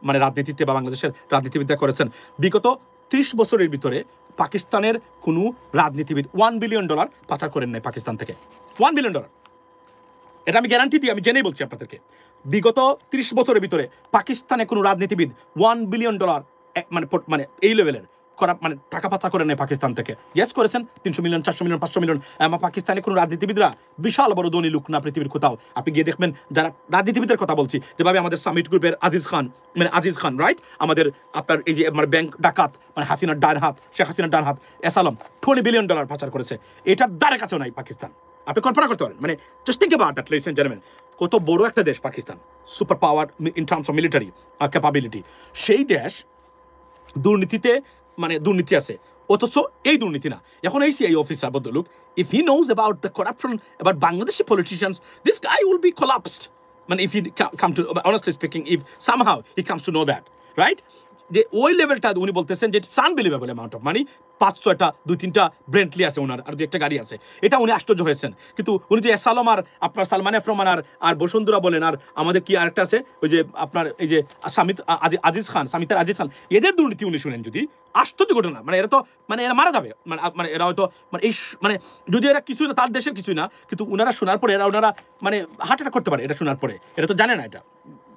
মানে রাজনীতিতে বা বাংলাদেশের রাজনীতিবিদরা করেছেন। বিগত 30 বছরের ভিতরে পাকিস্তানের কোনো রাজনীতিবিদ $1 বিলিয়ন পাচার করেন নাই পাকিস্তান থেকে, $1 বিলিয়ন। এটা আমি গ্যারান্টি দিই, আমি জেনেই বলছি আপনাদেরকে, বিগত 30 বছরের ভিতরে পাকিস্তানে কোনো রাজনীতিবিদ $1 বিলিয়ন মানে এই লেভেলের মানে টাকা পাচার করে নেয় পাকিস্তান থেকে। ইয়েস করেছেন 300 মিলিয়ন, 400 মিলিয়ন, 500 মিলিয়ন। পাকিস্তানে কোনো রাজনীতিবিদরা বিশাল বড় ধনী লোক না পৃথিবীর কোথাও। আপনি গিয়ে দেখবেন যারা রাজনীতিবিদের কথা বলছি, যেভাবে আমাদের সামিট গ্রুপের আজিজ খান রাইট, আমাদের আপনার এই যে মানে ব্যাংক ডাকাত মানে হাসিনার ডান হাত, শেখ হাসিনার ডান হাত এসালম $20 বিলিয়ন পাচার করেছে, এটার দ্বারে কাছেও নাই পাকিস্তান। আপনি কল্পনা করতে পারেন, মানে just think about that, ladies and gentleman, কত বড় একটা দেশ Pakistan, super power in terms of military capability. সেই দেশ দুর্নীতিতে মানে দুর্নীতি আছে, অথচ এই দুর্নীতি না। এখন এই সিআই অফিসার বদলুক, if he knows about the corruption about Bangladeshi politicians, this guy will be collapsed. মানে if he come to honestly speaking, if somehow he comes to know that, right, যে ওই লেভেলটা উনি বলতেছেন যে আনবিলিভেবল অ্যামাউন্ট অফ মানি, 5-6টা 2-3টা ব্রেন্টলি আছে ওনার, আর 2-1টা গাড়ি আছে, এটা উনি আশ্চর্য হয়েছেন। কিন্তু উনি যে এসালম আর আপনার সালমান এফ রহমান আর বসুন্ধরা বলেন, আর আমাদের কি আরেকটা আছে ওই যে আপনার এই যে সামিতার আজিজ খান, এদের দুর্নীতি উনি শুনেন যদি, আশ্চর্য ঘটনা। মানে এরা তো মানে এরা মারা যাবে, মানে এরা হয়তো মানে এই মানে যদি এরা কিছুই না, তার দেশের কিছুই না, কিন্তু ওনারা শোনার পরে ওনারা মানে হার্ট অ্যাটাক করতে পারে এটা শোনার পরে। এটা তো জানে না, এটা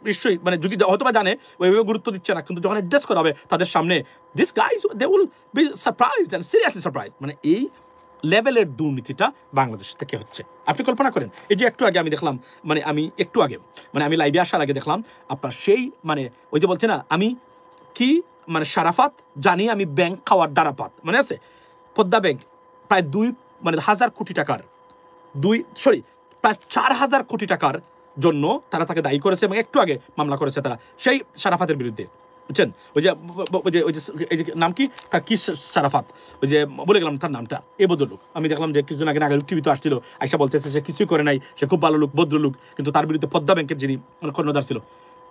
নিশ্চয়ই মানে যদি হয়তো বা জানে ওইভাবে গুরুত্ব দিচ্ছে না, কিন্তু যখন অ্যাড্রেস করা হবে তাদের সামনে, this guys they will be surprised and seriously surprised. মানে এই লেভেলের দুর্নীতিটা বাংলাদেশ থেকে হচ্ছে। আপনি কল্পনা করেন, এই যে একটু আগে আমি দেখলাম, আমি লাইভে আসার আগে দেখলাম আপনার সেই মানে ওই যে বলছে না আমি কি মানে সারাফাত জানি আমি ব্যাংক খাওয়ার দ্বারাপাত, মানে আছে পদ্মা ব্যাংক প্রায় 2,000 কোটি টাকার প্রায় 4,000 কোটি টাকার জন্য তারা তাকে দায়ী করেছে, এবং একটু আগে মামলা করেছে তারা সেই সারাফাতের বিরুদ্ধে, বুঝছেন? ওই যে নাম কি তার, কি সারাফাত, ওই যে বলে গেলাম তার নামটা, এ ভদ্রলোক আমি দেখলাম যে কিছুদিন আগে নাগাল টিভিতে আসছিল, আইসা বলতেছে সে কিছুই করে নাই, সে খুব ভালো লোক, ভদ্রলোক, কিন্তু তার বিরুদ্ধে পদ্মা ব্যাংকের যিনি কর্ণধার ছিল।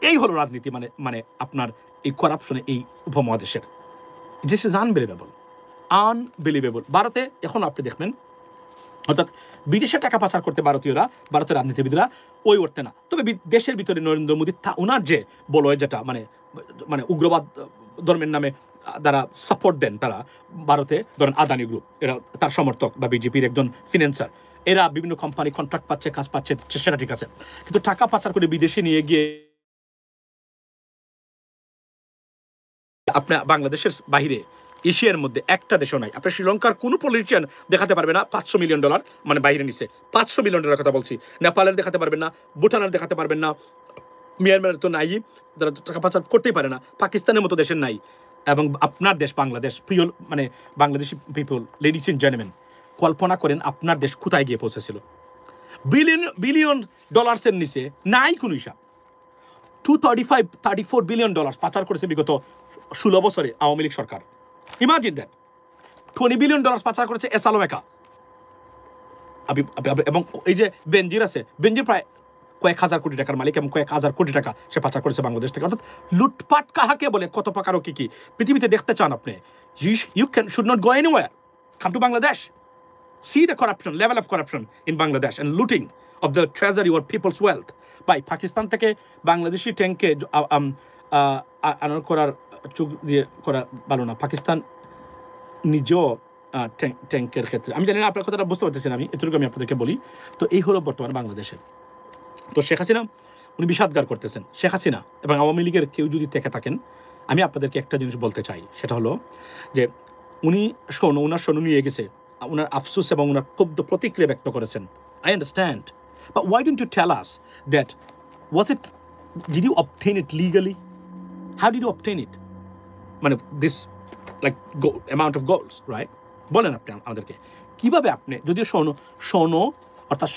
এই হলো রাজনীতি, মানে আপনার এই করাপশনে এই উপমহাদেশের। This is unbelievable. ভারতে এখন আপনি দেখবেন, অর্থাৎ বিদেশে টাকা পাচার করতে ভারতের রাজনীতিবিদরা ওই উঠতে না, তবে দেশের ভিতরে নরেন্দ্র মোদী ওনার যে বলয় যেটা মানে উগ্রবাদ ধর্মের নামে যারা সাপোর্ট দেন, তারা ভারতে ধরেন আদানি গ্রুপ, এরা তার সমর্থক বা বিজেপির একজন ফিন্যান্সার, এরা বিভিন্ন কোম্পানি কন্ট্রাক্ট পাচ্ছে, কাজ পাচ্ছে, সেটা ঠিক আছে, কিন্তু টাকা পাচার করে বিদেশে নিয়ে গিয়ে আপনার বাংলাদেশের বাহিরে এশিয়ার মধ্যে একটা দেশও নাই। আপনার শ্রীলঙ্কার কোনো পলিটিশিয়ান দেখাতে পারবে না $500 মিলিয়ন মানে বাইরে নিছে, $500 মিলিয়ন কথা বলছি। নেপালের দেখাতে পারবেন না, ভুটানের দেখাতে পারবেন না, মিয়ানমারের তো নাই, যারা টাকা পাচার করতেই পারে না, পাকিস্তানের মতো দেশের নাই। এবং আপনার দেশ বাংলাদেশ, প্রিয় মানে Bangladeshi people, ladies and gentleman, কল্পনা করেন আপনার দেশ কোথায় গিয়ে পৌঁছেছিল। বিলিয়ন ডলার্সের নিচে নাই কোনো হিসাব। $34 বিলিয়ন পাচার করেছে বিগত 16 বছরে আওয়ামী লীগ সরকার। Imagine that. $20 বিলিয়ন পাচার করেছে এসালোমেকা। এবং এই যে বেনজির আছে, বেনজির প্রায় কয়েক হাজার কোটি টাকার মালিক, এবং কয়েক হাজার কোটি টাকা সে পাচার করেছে বাংলাদেশ থেকে। অর্থাৎ লুটপাট কাহাকে বলে, কত প্রকার ও কি পৃথিবীতে দেখতে চান আপনি, you should not go anywhere, come to Bangladesh, see the corruption, level of corruption in Bangladesh and looting of the treasury or people's wealth. ভাই পাকিস্তান থেকে বাংলাদেশি ট্যাঙ্কে আনার করার চোখ দিয়ে করা ভালো না। পাকিস্তান নিজেও ট্যাঙ্কের ক্ষেত্রে, আমি জানি না আপনার কথাটা বুঝতে পারতেছেন, আমি এতটুকু আমি আপনাদেরকে বলি। তো এই হলো বর্তমান বাংলাদেশের। তো শেখ হাসিনা উনি বিষাদগার করতেছেন। শেখ হাসিনা এবং আওয়ামী লীগের কেউ যদি থেকে থাকেন, আমি আপনাদেরকে একটা জিনিস বলতে চাই, সেটা হলো যে উনি ওনার শোনো নিয়ে গেছে, ওনার আফসোস এবং ওনার ক্ষুব্ধ প্রতিক্রিয়া ব্যক্ত করেছেন। I understand, but why don't you tell us that did you obtain it legally? How did you obtain it? মানে this like amount of golds, right? বলেন আপনি আমাদেরকে কিভাবে আপনি, যদিও শোনো অর্থাৎ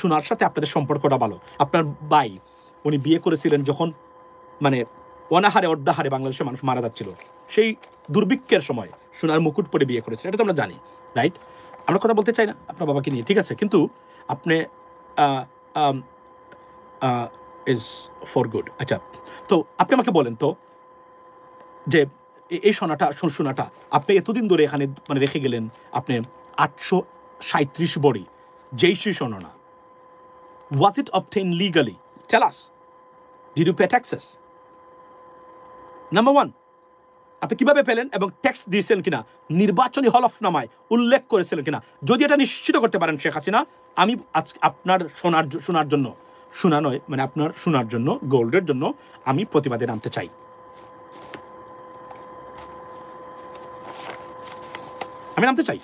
সোনার সাথে আপনাদের সম্পর্কটা ভালো। আপনার ভাই উনি বিয়ে করেছিলেন যখন মানে অনাহারে অর্ধাহারে বাংলাদেশের মানুষ মারা যাচ্ছিল, সেই দুর্ভিক্ষের সময় সোনার মুকুট পরে বিয়ে করেছিলেন, এটা তো আমরা জানি, রাইট? আমরা কথা বলতে চাই না আপনার বাবাকে নিয়ে, ঠিক আছে, কিন্তু আপনি ইজ ফর গুড। আচ্ছা, তো আপনি আমাকে বলেন তো যে এই সোনাটা আপনি এতদিন ধরে এখানে মানে রেখে গেলেন, আপনি 837 বড়ি, যেই সোনা না, was it obtained legally? Tell us. Did you pay taxes? Number 1, আপনি কিভাবে পেলেন এবং ট্যাক্স দিয়েছেন কিনা, নির্বাচনী হলফনামায় উল্লেখ করেছিলেন কিনা? যদি এটা নিশ্চিত করতে পারেন শেখ হাসিনা, আমি আজকে আপনার সোনার জন্য, সোনা নয় মানে আপনার সোনার জন্য, গোল্ডের জন্য আমি প্রতিবাদে নামতে চাই। আমি নামতে চাই,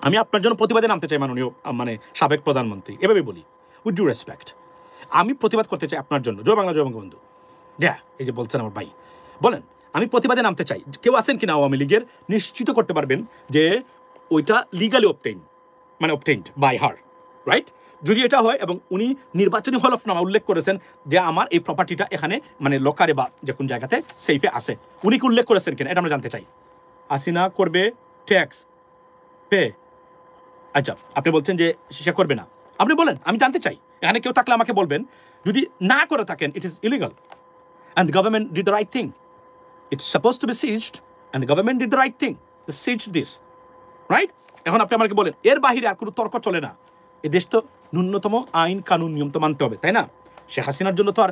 আমি আপনার জন্য প্রতিবাদে নামতে চাই, মাননীয় মানে সাবেক প্রধানমন্ত্রী, এভাবে বলি উইথ ডিউ রেসপেক্ট। আমি প্রতিবাদ করতে চাই আপনার জন্য। জয় বাংলা, জয় বঙ্গবন্ধু। এই যে বলছেন আমার ভাই, বলেন আমি প্রতিবাদে নামতে চাই। কেউ আছেন কিনা আওয়ামী লীগের নিশ্চিত করতে পারবেন যে ওইটা legally obtained by her, right? যদি এটা হয় এবং উনি নির্বাচনী হলফনামা উল্লেখ করেছেন যে আমার এই প্রপার্টিটা এখানে মানে লোকারে বা যে কোন জায়গাতে সেফে আছে, উনি কি উল্লেখ করেছেন কিনা, এটা আমরা জানতে চাই। হাসিনা করবে ট্যাক্স পে? আচ্ছা, আপনি বলছেন যে সে করবে না, আপনি বলেন, আমি জানতে চাই। এখানে কেউ থাকলে আমাকে বলবেন, যদি না করে থাকেন, it is illegal and the government did the right thing. It's supposed to be seized and the government did the right thing. They seized this, right? এখন আপনি আমাকে বলেন, এর বাহিরে আর কোনো তর্ক চলে না। এই দেশ তো ন্যূনতম আইন কানুন নিয়ম তো মানতে হবে, তাই না? শেখ হাসিনার জন্য তো আর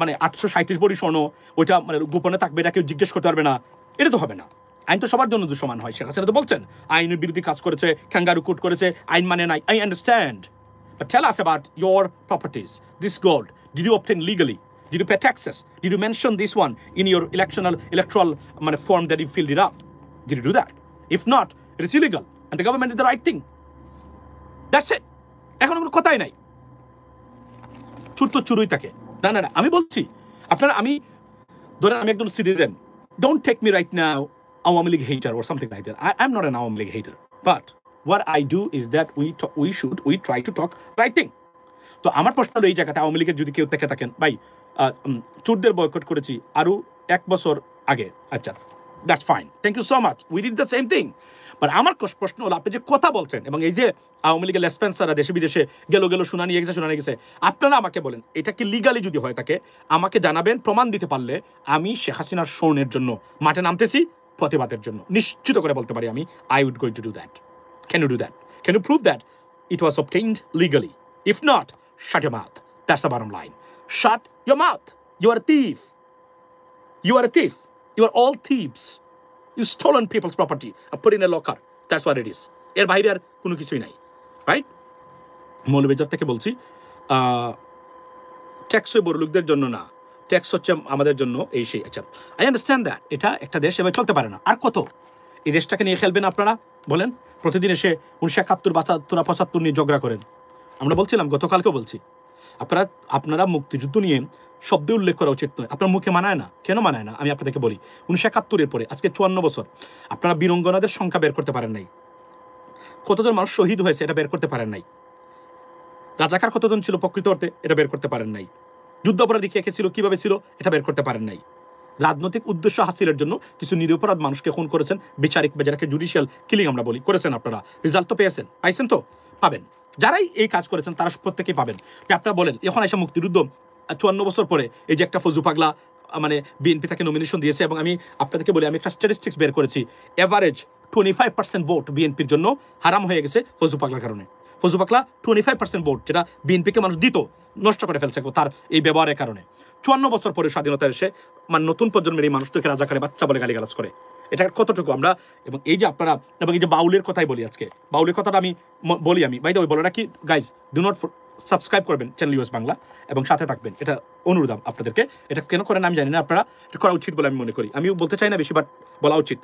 মানে 837 বড়ি স্বর্ণ ওইটা মানে গোপনে থাকবে, এটা কেউ জিজ্ঞেস করতে পারবে না, এটা তো হবে না। আইন তো সবার জন্য সমান হয়। শেখ হাসিনা তো বলছেন আইনের বিরোধী কাজ করেছে, ক্যাঙ্গারু কোর্ট করেছে, আইন মানে নাই। I understand, but tell us about your properties, this gold. Did you obtain legally? Did you pay taxes? Did you mention this one in your electoral form that you filled it up? Did you do that? If not, it is illegal and the government did the right thing. That's it. এখন কোনো কথাই নাই, চুর তো চুরই থাকে। না, আমি বলছি আপনারা, আমি ধরেন আমি একজন citizen, don't take me right now Awami League hater or something like that. I'm not an Awami League hater, but what I do is that we try to talk right thing. তো আমার প্রশ্ন হলো, এই জায়গাতে আওয়ামী লীগের যদি কেউ থেকে থাকেন, ভাই চোরদের বয়কট করেছি, আরও 1 বছর আগে। আচ্ছা, that's fine, thank you so much, we did the same thing. But আমার প্রশ্ন হলো, আপনি যে কথা বলছেন এবং এই যে আওয়ামী লীগের লেসপেন্সাররা দেশে বিদেশে গেল শুনানি গেছে, আপনারা আমাকে বলেন এটা কি লিগালি যদি হয় থাকে আমাকে জানাবেন, প্রমাণ দিতে পারলে আমি শেখ হাসিনার শোনের জন্য মাঠে নামতেছি, প্রতিবাদের জন্য নিশ্চিত করে বলতে পারি আমি I would going to do that. Can you do that? Can you prove that it was obtained legally? If not, shut your mouth. That's the bottom line. Shut your mouth. You are a thief. You are a thief. You are all thieves. You stolen people's property and put in a locker. That's what it is. এর বাইরে আর কোনো কিছুই নাই, right? Moulvibazar থেকে বলছি, tax ওই বড় লোকদের জন্য না, ট্যাক্স হচ্ছে আমাদের জন্য এই সেই। আচ্ছা, আই আন্ডারস্ট্যান্ড দ্যাট। এটা একটা দেশ এভাবে চলতে পারে না। আর কত এই দেশটাকে নিয়ে খেলবেন আপনারা বলেন? প্রতিদিন এসে 1971, 72, 75 নিয়ে ঝগড়া করেন। আমরা বলছিলাম, গতকালকেও বলছি, আপনারা মুক্তিযুদ্ধ নিয়ে শব্দে উল্লেখ করা উচিত নয়। আপনার মুখে মানায় না। কেন মানায় না আমি আপনাদেরকে বলি। 1971-এর পরে আজকে 54 বছর আপনারা বীরঙ্গনাদের সংখ্যা বের করতে পারেন নাই। কতজন মানুষ শহীদ হয়েছে এটা বের করতে পারেন নাই। রাজাকার কতজন ছিল প্রকৃত অর্থে এটা বের করতে পারেন নাই। যুদ্ধাপরাধী কে কে ছিল, কিভাবে ছিল এটা বের করতে পারেন নাই। রাজনৈতিক উদ্দেশ্য হাসিলের জন্য কিছু নিরপরাধ মানুষকে খুন করেছেন, বিচারিক বা যেটাকে জুডিশিয়াল কিলিং আমরা বলি, করেছেন আপনারা। রেজাল্ট তো পাইছেন তো, পাবেন। যারাই এই কাজ করেছেন তারা প্রত্যেকেই পাবেন। আপনারা বলেন এখন এসে মুক্তিযুদ্ধ 54 বছর পরে এই যে একটা ফজু পাগলা মানে বিএনপি তাকে নমিনেশন দিয়েছে, এবং আমি আপনাদেরকে বলি, আমি একটা স্ট্যাটিস্টিক্স বের করেছি, এভারেজ 25% ভোট বিএনপির জন্য হারাম হয়ে গেছে ফজু পাগলার কারণে। ফজু পাগলা 25% ভোট যেটা বিএনপিকে মানুষ দিত নষ্ট করে ফেলছে তার এই ব্যবহারের কারণে। 54 বছর পরে স্বাধীনতা এসে মানে নতুন প্রজন্মের এই মানুষদেরকে রাজাকারে বাচ্চা বলে গালিগালাজ করে। এটা কতটুকু আমরা, এবং এই যে আপনারা, এবং এই যে বাউলের কথাই বলি, আজকে বাউলের কথাটা আমি বলি, আমি বাই দ্য ওয়ে বলে রাখি গাইজ, ডু নট সাবস্ক্রাইব করবেন চ্যানেল ইউএস বাংলা এবং সাথে থাকবেন, এটা অনুরোধ আপনাদেরকে। এটা কেন করেন আমি জানি না, আপনারা এটা করা উচিত বলে আমি মনে করি। আমিও বলতে চাই না বেশি, বাট বলা উচিত,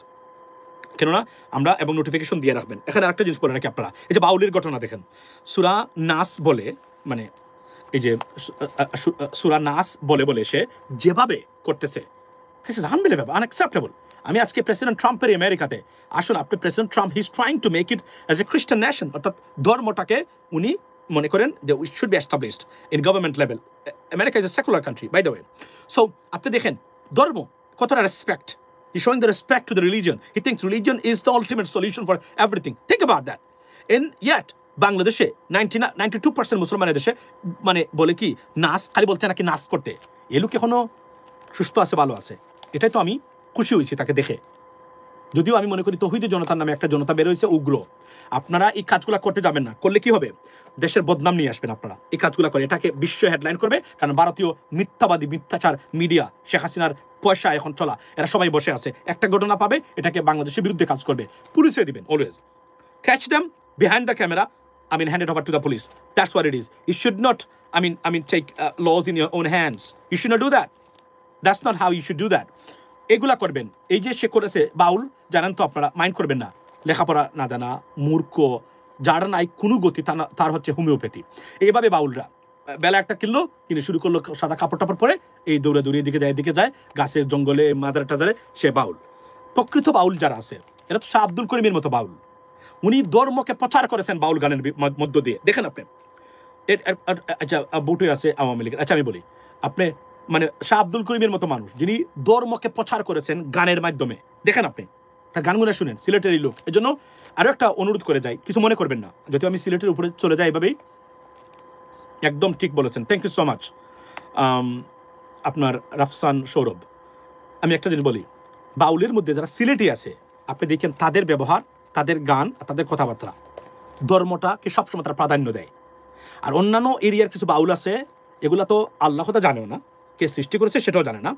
কেননা আমরা, এবং নোটিফিকেশন দিয়ে রাখবেন। এখানে আরেকটা জিনিস বলে রাখি, আপনারা এই যে বাউলের ঘটনা দেখেন, সূরা নাস বলে, মানে এই যে সূরা নাস বলে সে যেভাবে করতেছে, দিস ইজ আনবিলিভেবল, আনঅ্যাকসেপ্টেবল। আমি আজকে প্রেসিডেন্ট ট্রাম্পের আমেরিকাতে, আসুন আপনি president Trump he is trying to make it as a Christian nation, অর্থাৎ ধর্মটাকে উনি মনে করেন যে it should be established in government level. America is a secular country by the way. So আপনি দেখেন ধর্ম কতটা respect, he showing the respect to the religion, he thinks religion is the ultimate solution for everything. Think about that. And yet বাংলাদেশে 92% মুসলমানের দেশে মানে বলে কি নাচ, খালি বলছে নাকি নাচ করতে। এ লোক এখনো সুস্থ আছে, ভালো আছে, এটাই তো আমি খুশি হয়েছি তাকে দেখে। যদিও আমি মনে করি তৌহিদি জনতার নামে একটা জনতা বের হয়েছে উগ্র। আপনারা এই কাজগুলো করতে যাবেন না, করলে কি হবে, দেশের বদনাম নিয়ে আসবেন আপনারা। এই কাজগুলো করে এটাকে বিশ্ব হেডলাইন করবে, কারণ ভারতীয় মিথ্যাবাদী মিথ্যাচার মিডিয়া, শেখ হাসিনার পয়সা এখন চলা, এরা সবাই বসে আছে, একটা ঘটনা পাবে এটাকে বাংলাদেশের বিরুদ্ধে কাজ করবে, পুলিশে দিবেন always. Catch them behind the camera, hand it over to the police. That's what it is. You should not, take laws in your own hands. You should not do that. That's not how you should do that. এগুলা করবেন। এই যে সে করেছে বাউল, জানেন তো আপনারা, mind করবেন না, লেখাপড়া না জানা, মূর্খ, যার নাই কোনো গতি, তার হচ্ছে হোমিওপ্যাথি। এইভাবে বাউলরা বেলা একটা কিনে শুরু করলো সাদা কাপড় টাপড় পরে, এই দৌড়ে এদিকে যায়, গাছের জঙ্গলে মাজারে টাজারে, সে বাউল। প্রকৃত বাউল যারা আছে এরা তো শাহ আব্দুল করিমের মতো বাউল। উনি ধর্মকে প্রচার করেছেন বাউল গানের মধ্য দিয়ে। দেখেন আপনি, আচ্ছা বুটে আছে আওয়ামী লীগের, আচ্ছা আমি বলি, আপনি মানে শাহ আব্দুল করিমের মতো মানুষ যিনি ধর্মকে প্রচার করেছেন গানের মাধ্যমে, দেখেন আপনি তার গানগুলো শুনেন, সিলেটেরই লোক। এই জন্য আরও একটা অনুরোধ করে যাই, কিছু মনে করবেন না, যদিও আমি সিলেটের উপরে চলে যাই এভাবেই। একদম ঠিক বলেছেন, থ্যাংক ইউ সো মাচ আপনার রাফসান সৌরভ। আমি একটা জিনিস বলি, বাউলের মধ্যে যারা সিলেটি আছে আপনি দেখেন তাদের ব্যবহার, তাদের গান, তাদের কথাবার্তা, ধর্মটাকে সবসময় তারা প্রাধান্য দেয়। আর অন্যান্য এরিয়ার কিছু বাউল আছে, এগুলা তো আল্লাহ কথা জানেও না, কে সৃষ্টি করেছে সেটাও জানে না,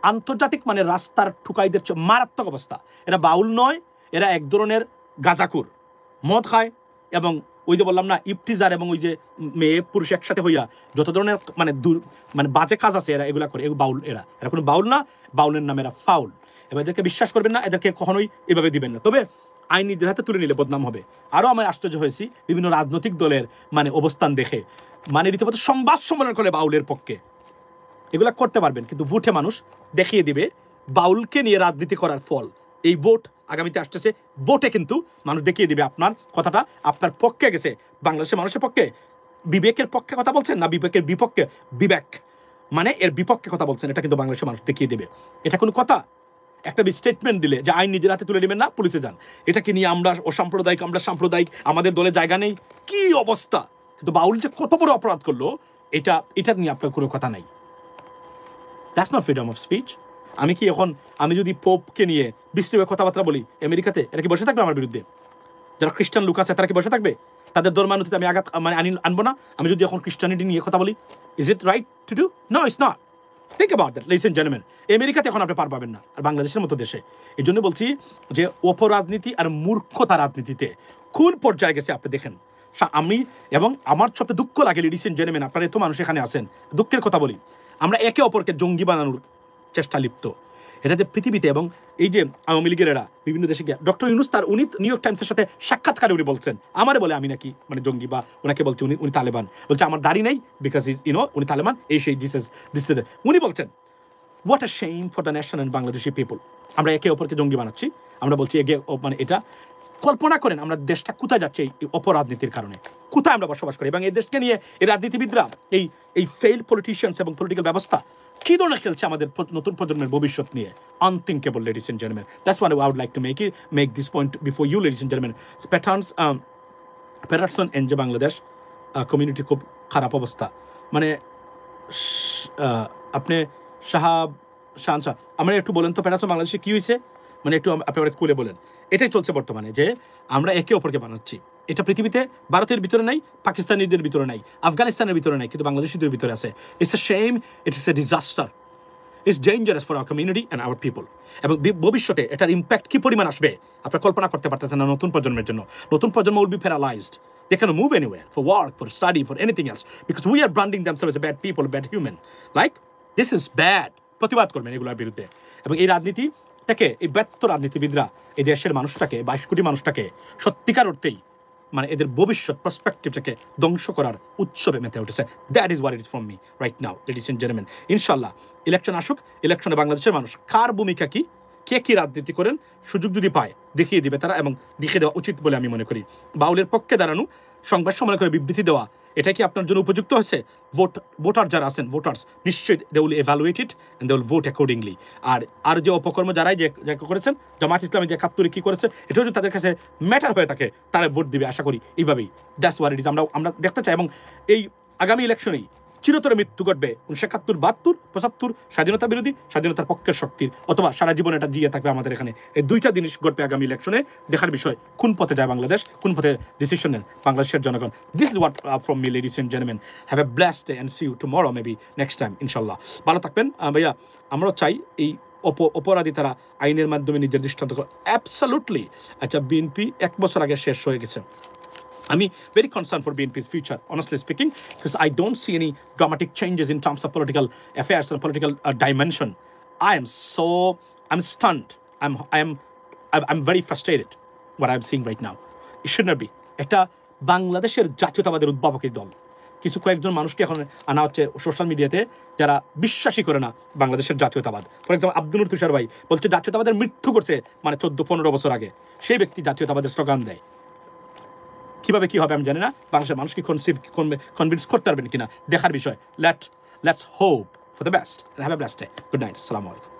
আন্তর্জাতিক মানে রাস্তার ঠুকাইদের মারাত্মক অবস্থা। এরা বাউল নয়, এরা এক ধরনের গাঁজাখুর, মদ খায়, এবং ওই যে বললাম না ইফটিজার, এবং ওই যে মেয়ে পুরুষ একসাথে হইয়া যত ধরনের মানে বাজে কাজ আছে এরা এগুলা করে, বাউল। এরা কোনো বাউল না, বাউলের নাম এরা ফাউল। এবার এদেরকে বিশ্বাস করবেন না, এদেরকে কখনোই এভাবে দিবেন না। তবে আইন নিজের হাতে তুলে নিলে বদনাম হবে। আরও আমি আশ্চর্য হয়েছি বিভিন্ন রাজনৈতিক দলের মানে অবস্থান দেখে, মানে রীতিমতো সংবাদ সম্মেলন করে বাউলের পক্ষে। এগুলা করতে পারবেন, কিন্তু ভোটে মানুষ দেখিয়ে দিবে বাউলকে নিয়ে রাজনীতি করার ফল। এই ভোট আগামীতে আসতেছে, ভোটে কিন্তু মানুষ দেখিয়ে দিবে আপনার কথাটা আপনার পক্ষে গেছে, বাংলাদেশের মানুষের পক্ষে, বিবেকের পক্ষে কথা বলছেন না বিবেকের বিপক্ষে। বিবেক মানে এর বিপক্ষে কথা বলছেন, এটা কিন্তু বাংলাদেশের মানুষ দেখিয়ে দেবে। এটা কোনো কথা? একটা স্টেটমেন্ট দিলে যে আইন নিজের হাতে তুলে নেবেন না, পুলিশে যান, এটাকে নিয়ে আমরা অসাম্প্রদায়িক, আমরা সাম্প্রদায়িক, আমাদের দলে জায়গা নেই, কি অবস্থা! কিন্তু বাউল যে কত বড় অপরাধ করলো, এটা নিয়ে আপনার কোনো কথা নাই। That's not freedom of speech. আমি কি এখন, আমি যদি পোপকে নিয়ে বিশ্রী কথাবার্তা বলি আমেরিকাতে, এটা কি বসে থাকবে আমার বিরুদ্ধে? যারা খ্রিস্টান লোক আছে তারা কি বসে থাকবে? তাদের ধর্মানুযায়ী আমি আঘাত আনবো না? আমি যদি এখন খ্রিস্টানিটি নিয়ে কথা বলি, is it right to do? No, it's not. Think about that, listen gentleman. আমেরিকাতে এখন আপনি পার পাবেন না, আর বাংলাদেশের মতো দেশে। এই জন্য বলছি যে অপরাজনীতি আর মূর্খতা রাজনীতিতে কোন পর্যায়ে গেছে আপনি দেখেন। আমি এবং আমার সবচেয়ে দুঃখ লাগে, লেডিস এন্ড জেন্টলম্যান, আপনারা এত মানুষ এখানে আছেন, দুঃখের কথা বলি, আমরা একে অপরকে জঙ্গি বানানোর চেষ্টা লিপ্ত। এটা যে পৃথিবীতে, এবং এই যে আওয়ামী লীগের এরা বিভিন্ন দেশে গিয়ে, ডক্টর ইউনূস উনি নিউ ইয়র্ক টাইমসের সাথে সাক্ষাৎকারে উনি বলছেন, আমারে বলে আমি নাকি মানে জঙ্গি, বা ওনাকে বলছে উনি তালেবান, বলছে আমার দাড়ি নেই বিকজ উনি তালেবান, এই সেই দিস উনি বলছেন what a shame for the nation and Bangladeshi people. আমরা একে অপরকে জঙ্গি বানাচ্ছি, আমরা বলছি এগে, মানে এটা কল্পনা করেন আমরা দেশটা কোথায় যাচ্ছে এই অপরাজনীতির কারণে, কোথায় আমরা বসবাস করি, এবং এই দেশকে নিয়ে এই রাজনীতিবিদরা, এই ফেইল্ড পলিটিশিয়ানস এবং পলিটিক্যাল ব্যবস্থা কী ধরনের খেলছে আমাদের নতুন প্রজন্মের ভবিষ্যৎ নিয়ে। Unthinkable, ladies and gentleman. That's why I would like to make this point before you, ladies and gentleman. Patterson and যে বাংলাদেশ কমিউনিটি খুব খারাপ অবস্থা, মানে আপনি শাহ আমরা একটু বলেন তো প্যাটারসন বাংলাদেশে কী হয়েছে, মানে একটু আপনি আবার খুলে বলেন। এটাই চলছে বর্তমানে, যে আমরা একে অপরকে বানাচ্ছি। এটা পৃথিবীতে ভারতের ভিতরে নাই, পাকিস্তানিদের ভিতরে নাই, আফগানিস্তানের ভিতরে নাই, কিন্তু বাংলাদেশিদের ভিতরে আছে। It's a shame, it's a disaster, it's dangerous for our community and our people. এবং ভবিষ্যতে এটার ইম্প্যাক্ট কী পরিমাণ আসবে আপনারা কল্পনা করতে পারতেছেন না। নতুন প্রজন্মের জন্য, নতুন প্রজন্ম will be paralysed. They cannot move anywhere for work, for study, for anything else, because we are branding themselves as bad people, bad human. Like, this is bad. প্রতিবাদ করবেন এগুলোর বিরুদ্ধে। এবং এই রাজনীতি থেকে, এই ব্যর্থ রাজনীতিবিদরা এই দেশের মানুষটাকে, 22 কোটি মানুষটাকে সত্যিকার অর্থেই মানে এদের ভবিষ্যৎ পার্সপেক্টিভটাকে ধ্বংস করার উৎসবে মেতে উঠেছে। That is what it is from me right now, ladies and gentleman. ইনশাল্লাহ ইলেকশন আসুক, ইলেকশনে বাংলাদেশের মানুষ কার ভূমিকা কি, কে কী রাজনীতি করেন, সুযোগ যদি পায় দেখিয়ে দিবে তারা, এবং দেখিয়ে দেওয়া উচিত বলে আমি মনে করি। বাউলের পক্ষে দাঁড়ানো, সংবাদ সম্মেলন করে বিবৃতি দেওয়া, এটা কি আপনার জন্য উপযুক্ত হয়েছে? ভোটার যারা আছেন, ভোটার্স নিশ্চয়ই they will evaluate it and they will vote accordingly. আর যে অপকর্ম যারাই যে করেছেন, জামাত ইসলামী যে 71 কী করেছে, এটা যদি তাদের কাছে ম্যাটার হয়ে থাকে, তারা ভোট দিবে আশা করি এইভাবেই। That's what it is. আমরা দেখতে চাই, এবং এই আগামী ইলেকশনেই চিরতরে মৃত্যু ঘটবে 1971, 72, 75 স্বাধীনতা বিরোধী, স্বাধীনতার পক্ষের শক্তির, অথবা সারা জীবন এটা জিয়ে থাকবে আমাদের এখানে। এই দুইটা জিনিস ঘটবে আগামী ইলেকশনে। দেখার বিষয় কোন পথে যায় বাংলাদেশ, কোন পথে ডিসিশন নেন বাংলাদেশের জনগণ। This is what from me, ladies and gentleman. Have a blessed day and see you tomorrow, maybe next time ইনশাল্লাহ। ভালো থাকবেন ভাইয়া। আমরাও চাই এই অপরাধী তারা আইনের মাধ্যমে নিজের দৃষ্টান্ত। অ্যাবসলুটলি। আচ্ছা, বিএনপি 1 বছর আগে শেষ হয়ে গেছে। I'm very concerned for BNP's future, honestly speaking, because I don't see any dramatic changes in terms of political affairs and political dimension. I'm stunned. I'm very frustrated what I'm seeing right now. It should not be. একটা বাংলাদেশের জাতীয়তাবাদের উদ্ভাবকের দল, কিছু কয়েকজন মানুষকে এখন আনা হচ্ছে সোশ্যাল মিডিয়াতে, যারা বিশ্বাসই করে না বাংলাদেশের জাতীয়তাবাদ। ফর এক্সাম্পল আব্দুল তুষার ভাই বলছে জাতীয়তাবাদের মৃত্যু করছে, মানে 14-15 বছর আগে। সেই ব্যক্তি জাতীয়তাবাদের স্লোগান দেয়। কীভাবে কী হবে আমি জানি না, বাংলাদেশের মানুষকে কনভিন্স করতে পারবেন কিনা দেখার বিষয়। Let's hope for the best. Have a blessed day. Good night. আসসালামু আলাইকুম।